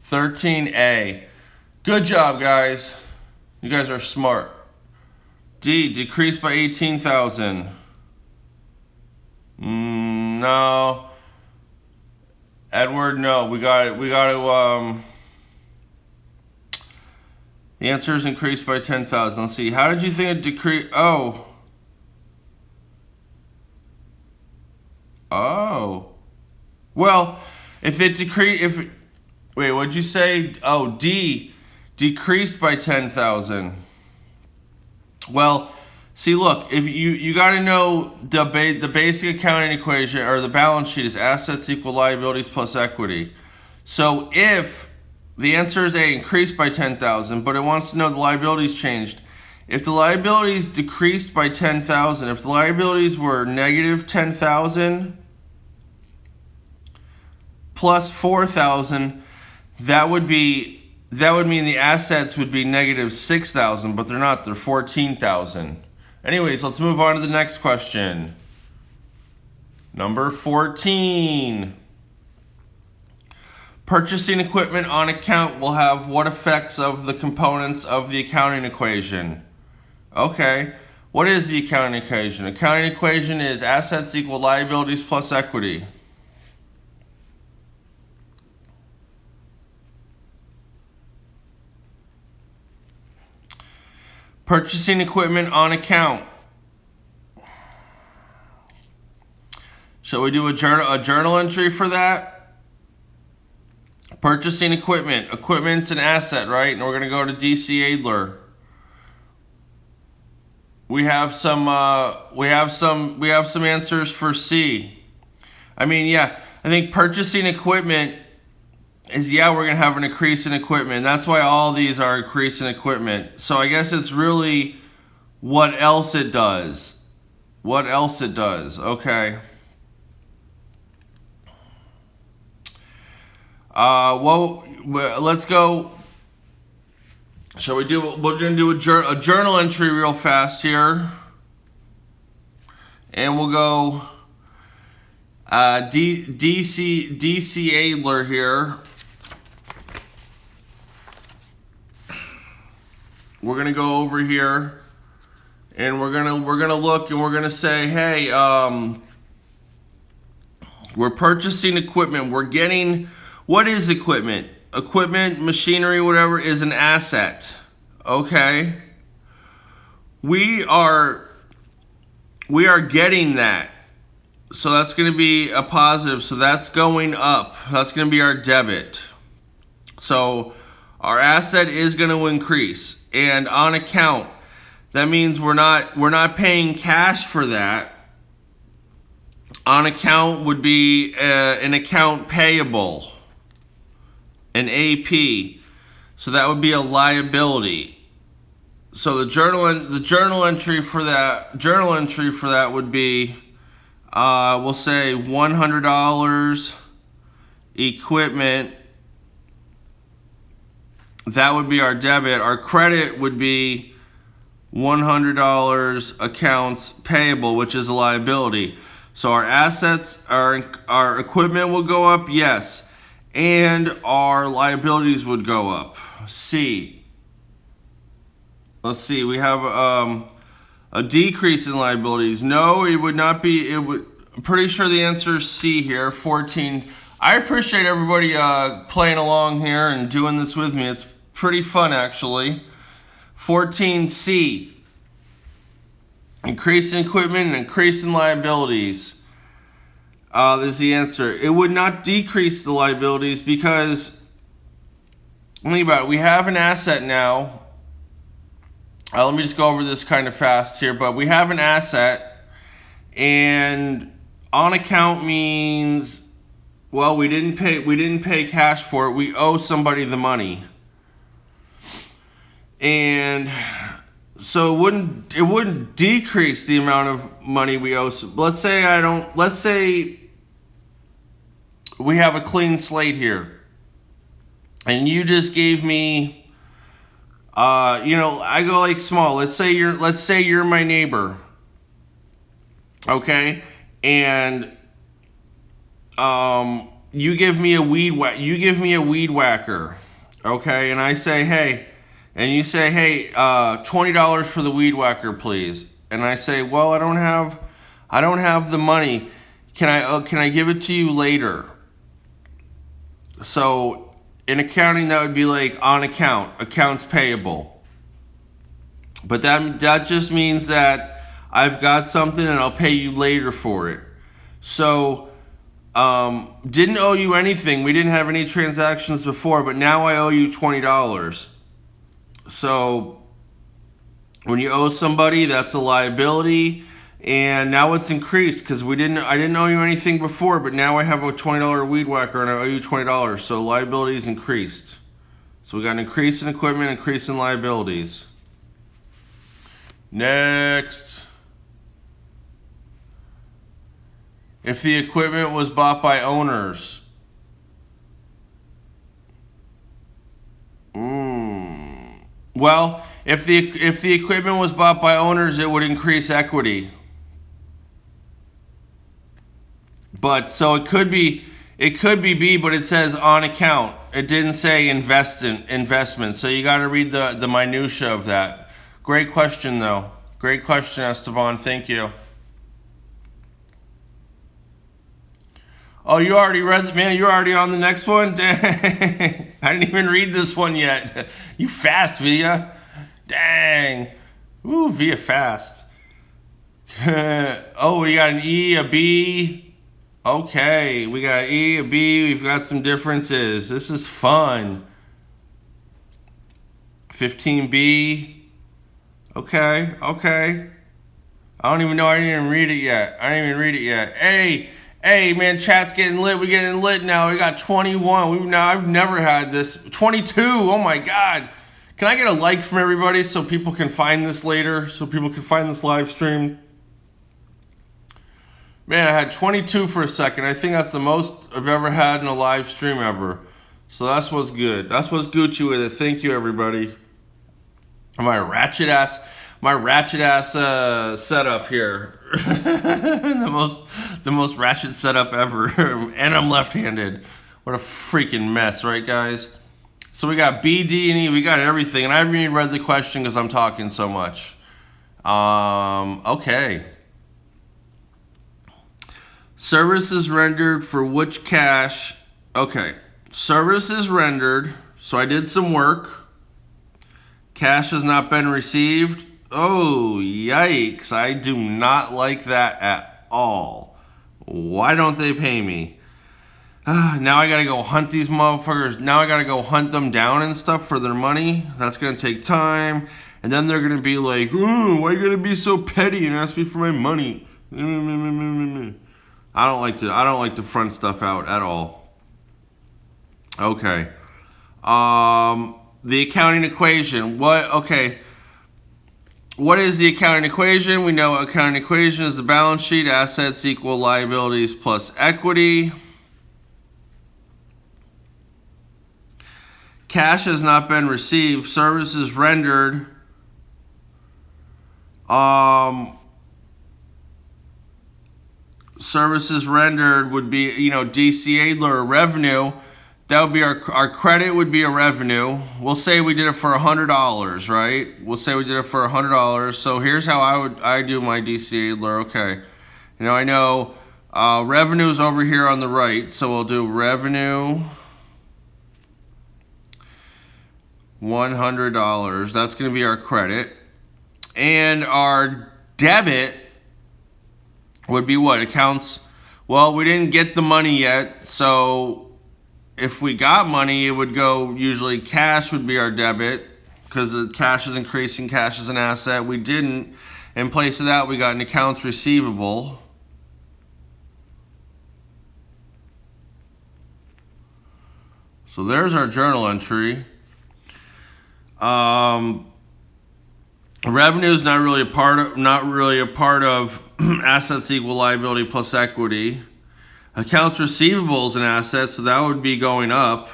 13A. Good job, guys. You guys are smart. D. Decrease by 18,000. No. Edward, no. We got to, the answer is increased by 10,000. Let's see. How did you think it decreased? Oh. Well, if it decreased, wait, what'd you say? Oh, D, decreased by 10,000. Well, see, look, if you got to know the basic accounting equation, or the balance sheet, is assets equal liabilities plus equity. So if the answer is A, increased by 10,000, but it wants to know the liabilities changed. If the liabilities decreased by 10,000, if the liabilities were negative 10,000 plus 4,000, that would mean the assets would be negative 6,000, but they're not. They're 14,000. Anyways, let's move on to the next question. Number 14. Purchasing equipment on account will have what effects of the components of the accounting equation? Okay. What is the accounting equation? Accounting equation is assets equal liabilities plus equity. Purchasing equipment on account. Shall we do a journal entry for that? Purchasing equipment. Equipment's an asset, right? And we're going to go to DC Adler. We have some answers for C. I mean, yeah, I think purchasing equipment is, yeah, we're going to have an increase in equipment. That's why all these are increase in equipment. So I guess it's really what else it does. What else it does. Okay. Well, let's go. Shall we do, we're going to do a journal entry real fast here. And we'll go DC Adler here. We're gonna go over here, and we're gonna look, and we're gonna say, hey, we're purchasing equipment. We're getting, what is equipment? Equipment, machinery, whatever, is an asset. Okay. We are getting that. So that's going to be a positive. So that's going up. That's going to be our debit. So our asset is going to increase. And on account, that means we're not paying cash for that. On account would be an account payable, an AP. So that would be a liability. So the journal entry for that would be, we'll say $100 equipment. That would be our debit. Our credit would be $100 accounts payable, which is a liability. So our assets, our equipment will go up, yes, and our liabilities would go up. C. Let's see. We have a decrease in liabilities. No, it would not be. I'm pretty sure the answer is C here. 14. I appreciate everybody playing along here and doing this with me. It's pretty fun, actually. 14C. Increase in equipment and increase in liabilities. Is the answer. It would not decrease the liabilities because, think about it, we have an asset now. Let me just go over this kind of fast here, but we have an asset, and on account means, well, we didn't pay cash for it. We owe somebody the money. And so it wouldn't decrease the amount of money we owe. Let's say we have a clean slate here. and you just gave me, I go like small. Let's say you're my neighbor, okay, and you give me a weed whacker, okay, and I say, hey, and you say, hey, $20 for the weed whacker, please, and I say, well, I don't have the money. Can I give it to you later? So in accounting, that would be like on account, accounts payable. But that just means that I've got something and I'll pay you later for it. So didn't owe you anything. We didn't have any transactions before, but now I owe you $20. So when you owe somebody, that's a liability. And now it's increased because I didn't owe you anything before, but now I have a $20 weed whacker and I owe you $20. So liability is increased. So we got an increase in equipment, increase in liabilities. Next. If the equipment was bought by owners. Well, if the equipment was bought by owners, it would increase equity. But so it could be B, but it says on account. It didn't say investment. So you got to read the minutia of that. Great question though. Great question, Esteban. Thank you. Oh, you already read it, man. You're already on the next one? Dang. I didn't even read this one yet. You fast, Via. Dang. Ooh, Via fast. Oh, we got an E, a B. Okay, we got E, a B. We've got some differences. This is fun. 15B. Okay. I don't even know. I didn't even read it yet. Hey, man, chat's getting lit. We're getting lit now. We got 21. I've never had this. 22. Oh my God. Can I get a like from everybody so people can find this later? So people can find this live stream? Man, I had 22 for a second. I think that's the most I've ever had in a live stream ever. So that's what's good. That's what's Gucci with it. Thank you, everybody. My ratchet ass setup here. the most ratchet setup ever. And I'm left-handed. What a freaking mess, right, guys? So we got B, D, and E. We got everything. And I haven't even read the question because I'm talking so much. Okay. Services rendered for which cash? Okay. Services rendered. So I did some work. Cash has not been received. Oh, yikes. I do not like that at all. Why don't they pay me? Now I gotta go hunt these motherfuckers. Now I gotta go hunt them down and stuff for their money. That's gonna take time. And then they're gonna be like, why are you gonna be so petty and ask me for my money? I don't like to front stuff out at all. Okay. The accounting equation. What is the accounting equation? We know accounting equation is the balance sheet. Assets equal liabilities plus equity. Cash has not been received. Services rendered. Services rendered would be, DC Adler or revenue. That would be our credit would be a revenue. We'll say we did it for $100, right? We'll say we did it for $100. So here's how I do my DC Adler. Okay. I know revenue is over here on the right. So we'll do revenue $100. That's going to be our credit. And our debit would be what? Accounts. Well, we didn't get the money yet. So if we got money, it would go, usually cash would be our debit because the cash is increasing, cash is an asset. We didn't. In place of that, we got an accounts receivable. So there's our journal entry. Revenue is not really a part of assets equal liability plus equity. Accounts receivable is an asset, so that would be going up.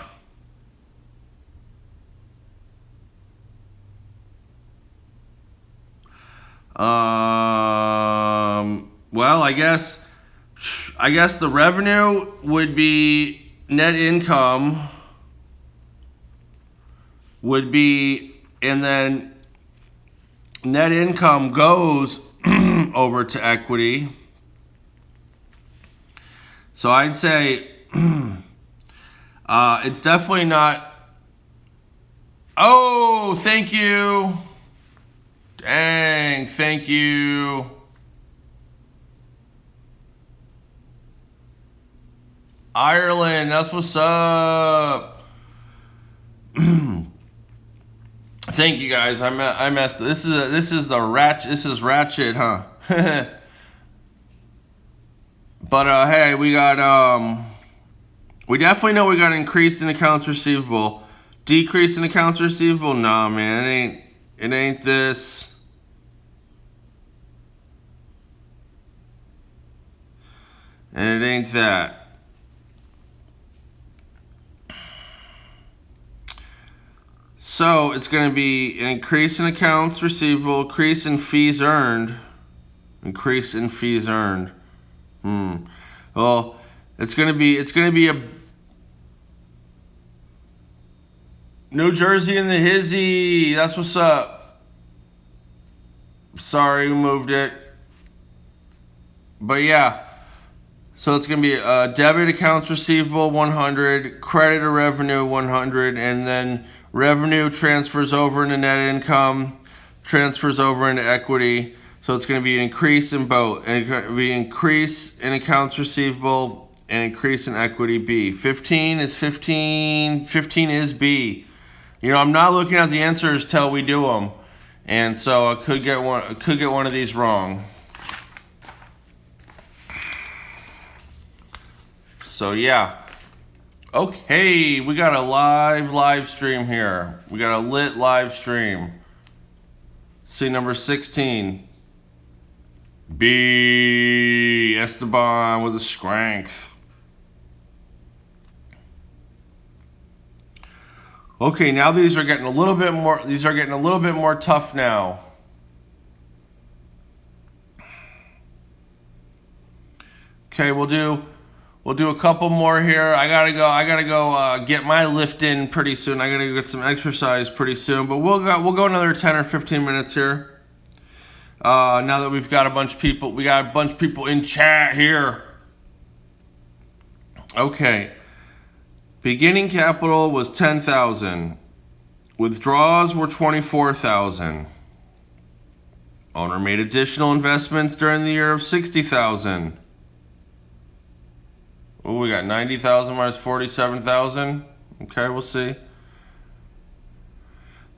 Well, I guess the revenue would be net income would be, and then net income goes over to equity. So I'd say it's definitely not. Oh, thank you. Dang, thank you. Ireland, that's what's up. Thank you guys. I messed. This is ratchet, huh? But hey, we definitely know we got an increase in accounts receivable. Decrease in accounts receivable? Nah, man, it ain't this. And it ain't that. So it's going to be an increase in accounts receivable, increase in fees earned. Increase in fees earned. Well, it's going to be a New Jersey in the hizzy. That's what's up. Sorry, we moved it. But yeah. So it's going to be debit accounts receivable 100, credit or revenue 100, and then revenue transfers over into net income, transfers over into equity. So it's going to be an increase in both. And it's going to be an increase in accounts receivable and increase in equity B. 15 is B. You know, I'm not looking at the answers till we do them. And so I could get one of these wrong. So yeah. Okay, we got a live stream here. We got a lit live stream. See number 16. B. Esteban with a strength. Okay, now these are getting a little bit more tough now. Okay, we'll do a couple more here. I gotta go get my lift in pretty soon. I gotta go get some exercise pretty soon. But we'll go another 10 or 15 minutes here. Now that we've got a bunch of people in chat here. Okay. Beginning capital was 10,000. Withdrawals were 24,000. Owner made additional investments during the year of 60,000. Oh, we got 90,000 minus 47,000. Okay, we'll see.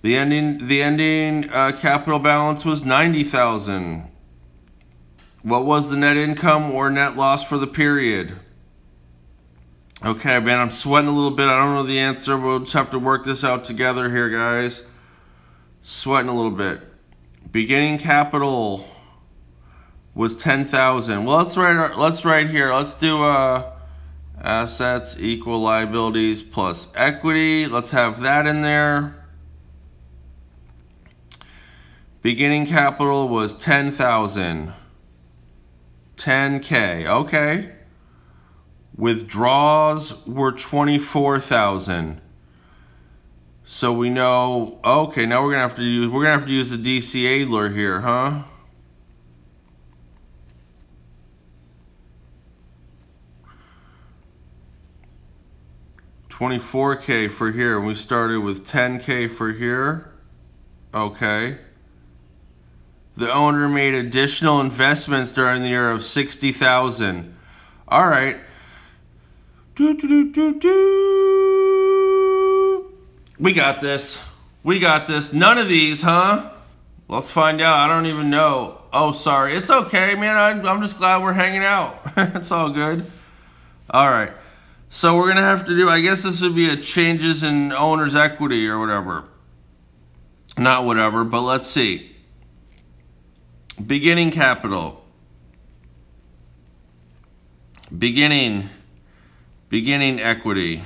The ending capital balance was 90,000. What was the net income or net loss for the period? Okay, man, I'm sweating a little bit. I don't know the answer. We'll just have to work this out together here, guys. Sweating a little bit. Beginning capital was 10,000. Well, let's write here. Let's do assets equal liabilities plus equity. Let's have that in there. Beginning capital was 10,000. 10K. Okay. Withdrawals were 24,000. So we know. Okay, now we're gonna have to use the DC Adler here, huh? $24K for here, and we started with 10K for here. Okay. The owner made additional investments during the year of 60,000. All right. We got this. None of these, huh? Let's find out. I don't even know. Oh, sorry. It's okay, man. I'm just glad we're hanging out. It's all good. All right. So we're going to have to do, I guess this would be a changes in owner's equity or whatever. Not whatever, but let's see. Beginning capital. Beginning equity.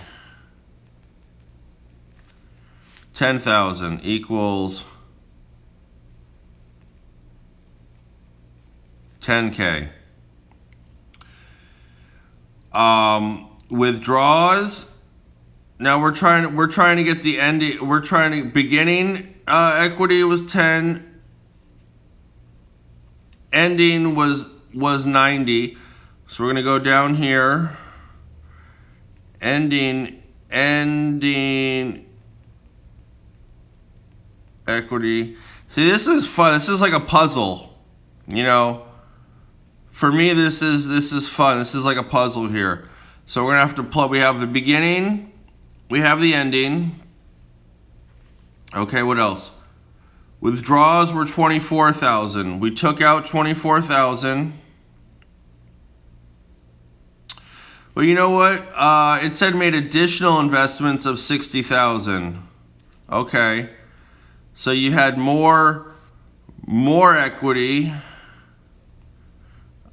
10,000 equals 10K. Withdrawals. Now we're trying to get the ending. We're trying to beginning equity was 10. Ending was 90. So we're gonna go down here. Ending equity. See, this is fun. This is like a puzzle, you know. For me, this is fun. This is like a puzzle here. So we're gonna have to plug. We have the beginning, we have the ending. Okay, what else? Withdrawals were 24,000. We took out 24,000. Well, you know what? It said made additional investments of 60,000. Okay, so you had more equity.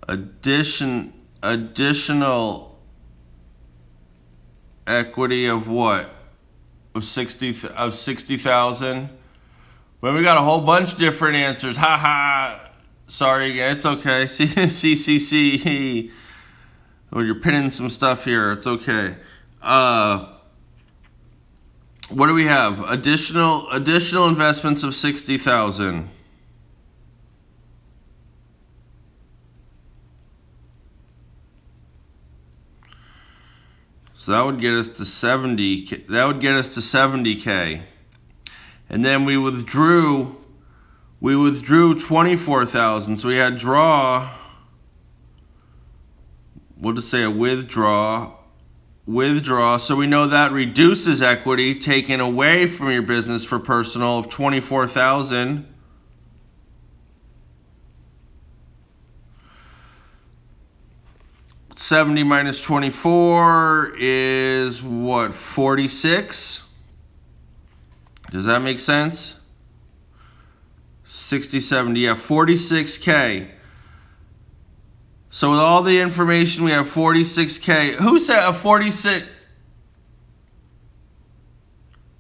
Additional equity of what? Of 60,000. Well, we got a whole bunch different answers. Ha ha. Sorry, it's okay. C. Oh, you're pinning some stuff here. It's okay. What do we have? Additional investments of 60,000. So that would get us to 70. That would get us to 70K. And then we withdrew 24,000. So we had draw. We'll just say a withdraw. So we know that reduces equity taken away from your business for personal of 24,000. $70 minus 24 is what? 46. Does that make sense? 60, 70, yeah, 46K. So with all the information, we have 46K. Who said a 46?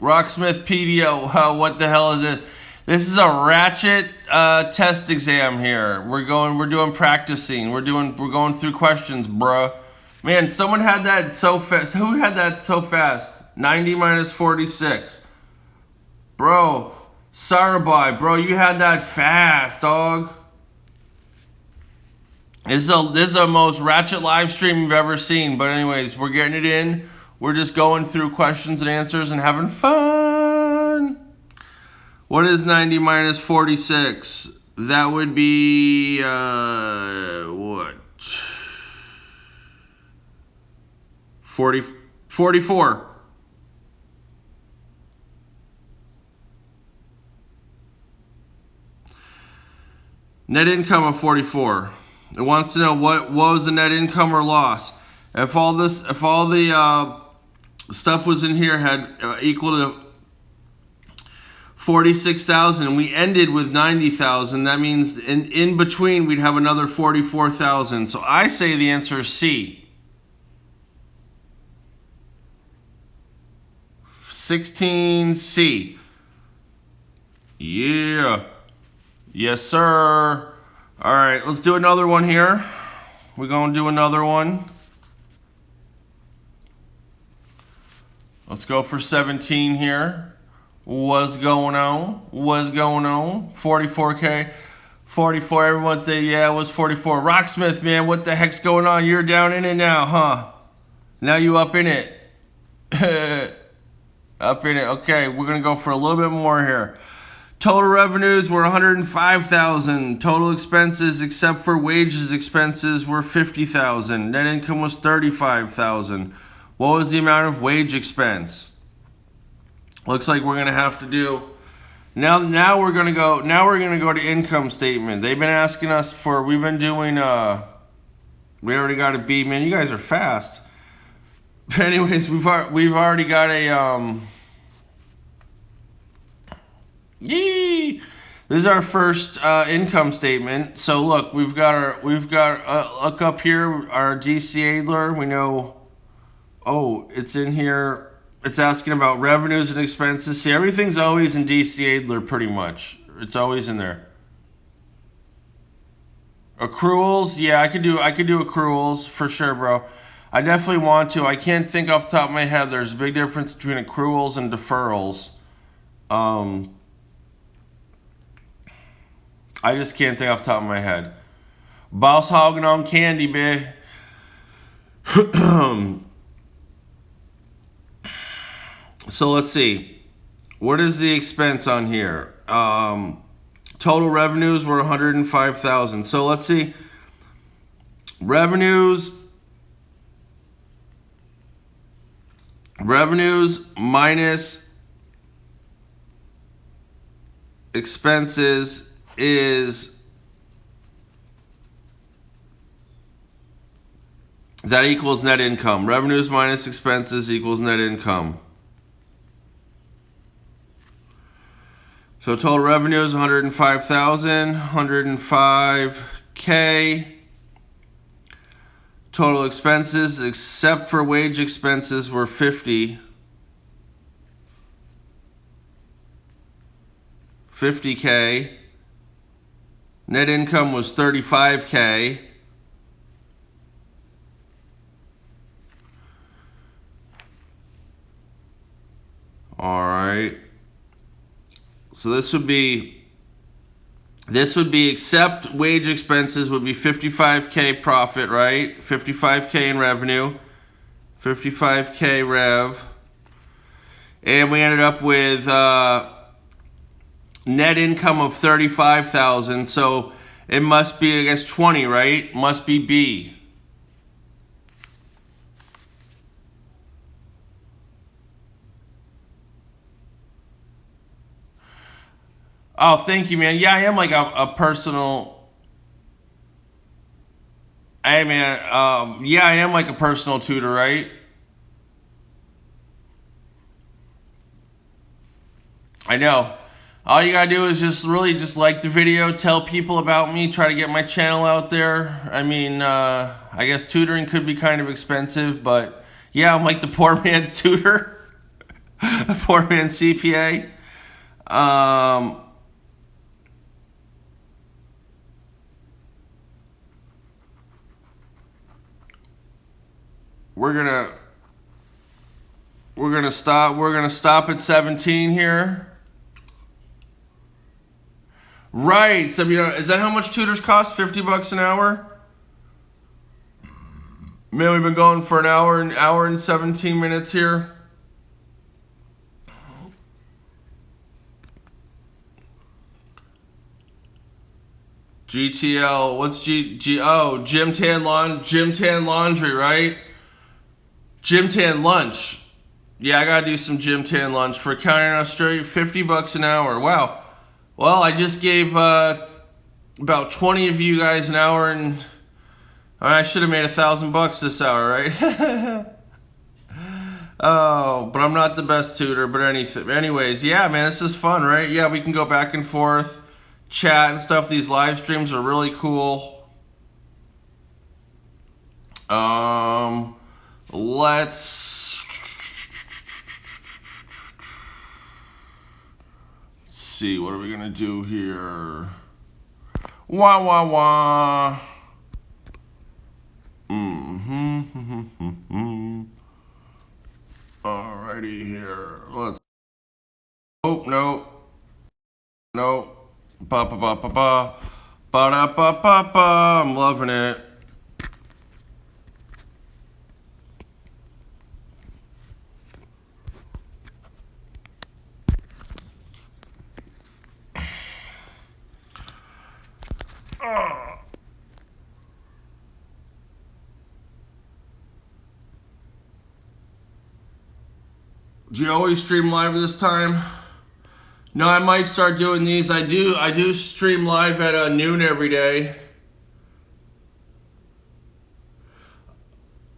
Rocksmith PDO. What the hell is it? This is a ratchet test exam here. We're doing practicing. We're going through questions, bruh. Man, someone had that so fast. Who had that so fast? 90 minus 46. Bro, Sarabai, bro, you had that fast, dog. This is the most ratchet live stream you've ever seen. But anyways, we're getting it in. We're just going through questions and answers and having fun. What is 90 minus 46? That would be, what? 44. Net income of 44. It wants to know what was the net income or loss. If all the stuff was in here had equal to 46,000 and we ended with 90,000, that means in between we'd have another 44,000. So I say the answer is C. 16C. Yeah. Yes, sir. All right, let's do another one here. We're going to do another one. Let's go for 17 here. What's going on? 44K. 44, everyone think, yeah, it was 44. Rocksmith, man, what the heck's going on? You're down in it now, huh? Now you up in it. Up in it. Okay, we're going to go for a little bit more here. Total revenues were 105,000. Total expenses, except for wages expenses, were 50,000. Net income was 35,000. What was the amount of wage expense? Looks like we're gonna have to do. Now we're gonna go to income statement. They've been asking us for. We've been doing. We already got a B. Man, you guys are fast. But anyways, we've already got a Yee! This is our first income statement. So look, we've got look up here our DC Adler. We know. Oh, it's in here. It's asking about revenues and expenses. See, everything's always in DC Adler pretty much. It's always in there. Accruals, yeah, I could do accruals for sure, bro. I definitely want to. I can't think off the top of my head. There's a big difference between accruals and deferrals. I just can't think off the top of my head. Boss hogging on candy, babe. So let's see. What is the expense on here? Total revenues were 105,000. So let's see. Revenues minus expenses is that equals net income. Revenues minus expenses equals net income. So total revenue is 105,000, 105K. Total expenses, except for wage expenses, were 50K. Net income was 35K. All right. So this would be except wage expenses would be 55K profit, right? 55K in revenue, 55K rev. And we ended up with net income of 35,000. So it must be, I guess, 20, right? Must be B. Oh, thank you, man. Yeah, I am like a personal. Hey, man. Yeah, I am like a personal tutor, right? I know. All you gotta do is just really just like the video, tell people about me, try to get my channel out there. I mean, I guess tutoring could be kind of expensive, but yeah, I'm like the poor man's tutor, a poor man's CPA. We're gonna stop at 17 here. Right. So is that how much tutors cost? $50 an hour? Man, we've been going for an hour and 17 minutes here. GTL, what's oh, gym tan laundry, right? Gym tan lunch. Yeah, I gotta do some gym tan lunch for accounting in Australia. $50 an hour. Wow. Well, I just gave about 20 of you guys an hour, and I should have made $1,000 this hour, right? Oh, but I'm not the best tutor. But anyways, yeah, man, this is fun, right? Yeah, we can go back and forth, chat and stuff. These live streams are really cool. Let's see. What are we gonna do here? Wah wah wah. Alrighty here. Let's. Oh no. No. Ba ba ba ba ba. Ba da ba ba ba. I'm loving it. Do you always stream live this time? No, I might start doing these. I do stream live at noon every day.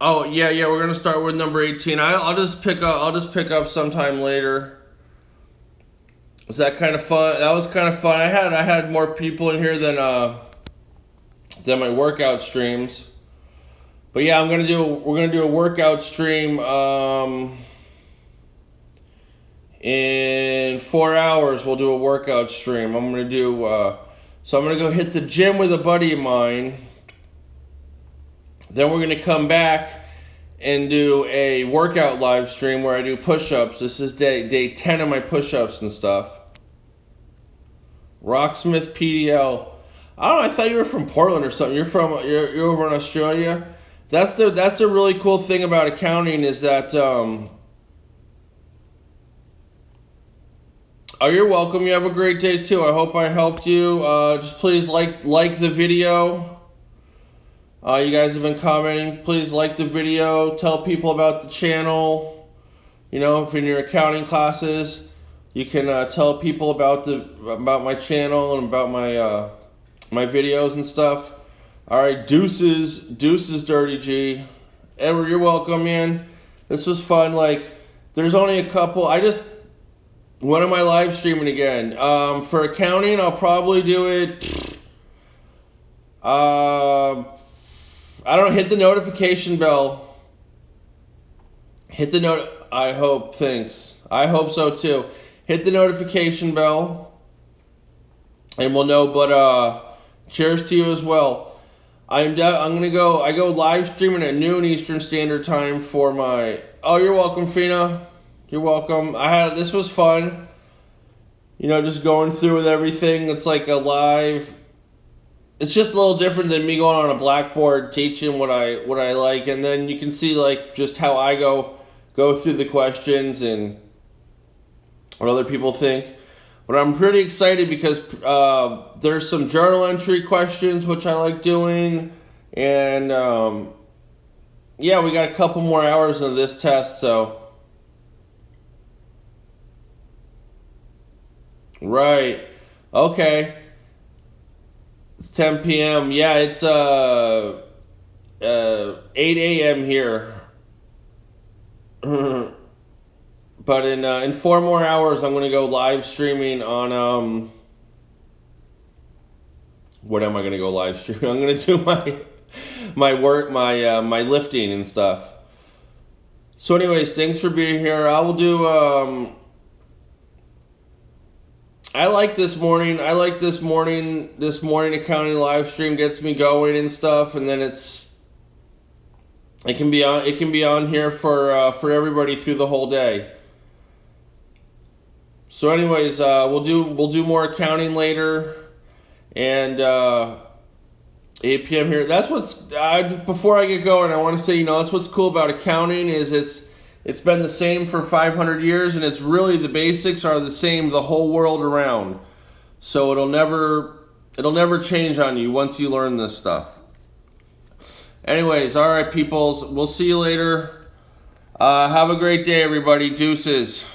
Oh yeah, we're gonna start with number 18. I'll just pick up sometime later. Was that kind of fun? That was kind of fun. I had more people in here than my workout streams. But yeah, we're gonna do a workout stream in 4 hours. We'll do a workout stream. I'm gonna do So I'm going to go hit the gym with a buddy of mine. Then we're going to come back and do a workout live stream where I do push-ups. This is day 10 of my push-ups and stuff. Rocksmith PDL. I don't know, I thought you were from Portland or something. You're over in Australia. That's the really cool thing about accounting is that oh, you're welcome. You have a great day too. I hope I helped you. Just please like the video. You guys have been commenting. Please like the video. Tell people about the channel. You know, if in your accounting classes, you can tell people about my channel and about my my videos and stuff. All right, deuces, Dirty G. Edward, you're welcome, man. This was fun. Like, there's only a couple. When am I live streaming again? For accounting, I'll probably do it. I don't know. Hit the notification bell. Hit the note. I hope. Thanks. I hope so too. Hit the notification bell, and we'll know. But cheers to you as well. I'm gonna go. I go live streaming at noon Eastern Standard Time for my. Oh, you're welcome, Fina. You're welcome. This was fun. You know, just going through with everything. It's like a live. It's just a little different than me going on a blackboard teaching what I like, and then you can see like just how I go through the questions and what other people think. But I'm pretty excited because there's some journal entry questions which I like doing, and yeah, we got a couple more hours of this test, so. Right. Okay. It's 10 p.m. Yeah, it's 8 a.m. here. But in 4 more hours, I'm gonna go live streaming on What am I gonna go live streaming? I'm gonna do my work, my lifting and stuff. So, anyways, thanks for being here. I will do I like this morning. This morning accounting live stream gets me going and stuff, and then it can be on here for everybody through the whole day. So, anyways, we'll do more accounting later, and 8 p.m. here. That's before I get going, I want to say, you know, that's what's cool about accounting is it's been the same for 500 years, and it's really the basics are the same the whole world around. So it'll never change on you once you learn this stuff. Anyways, all right, peoples, we'll see you later. Have a great day, everybody. Deuces.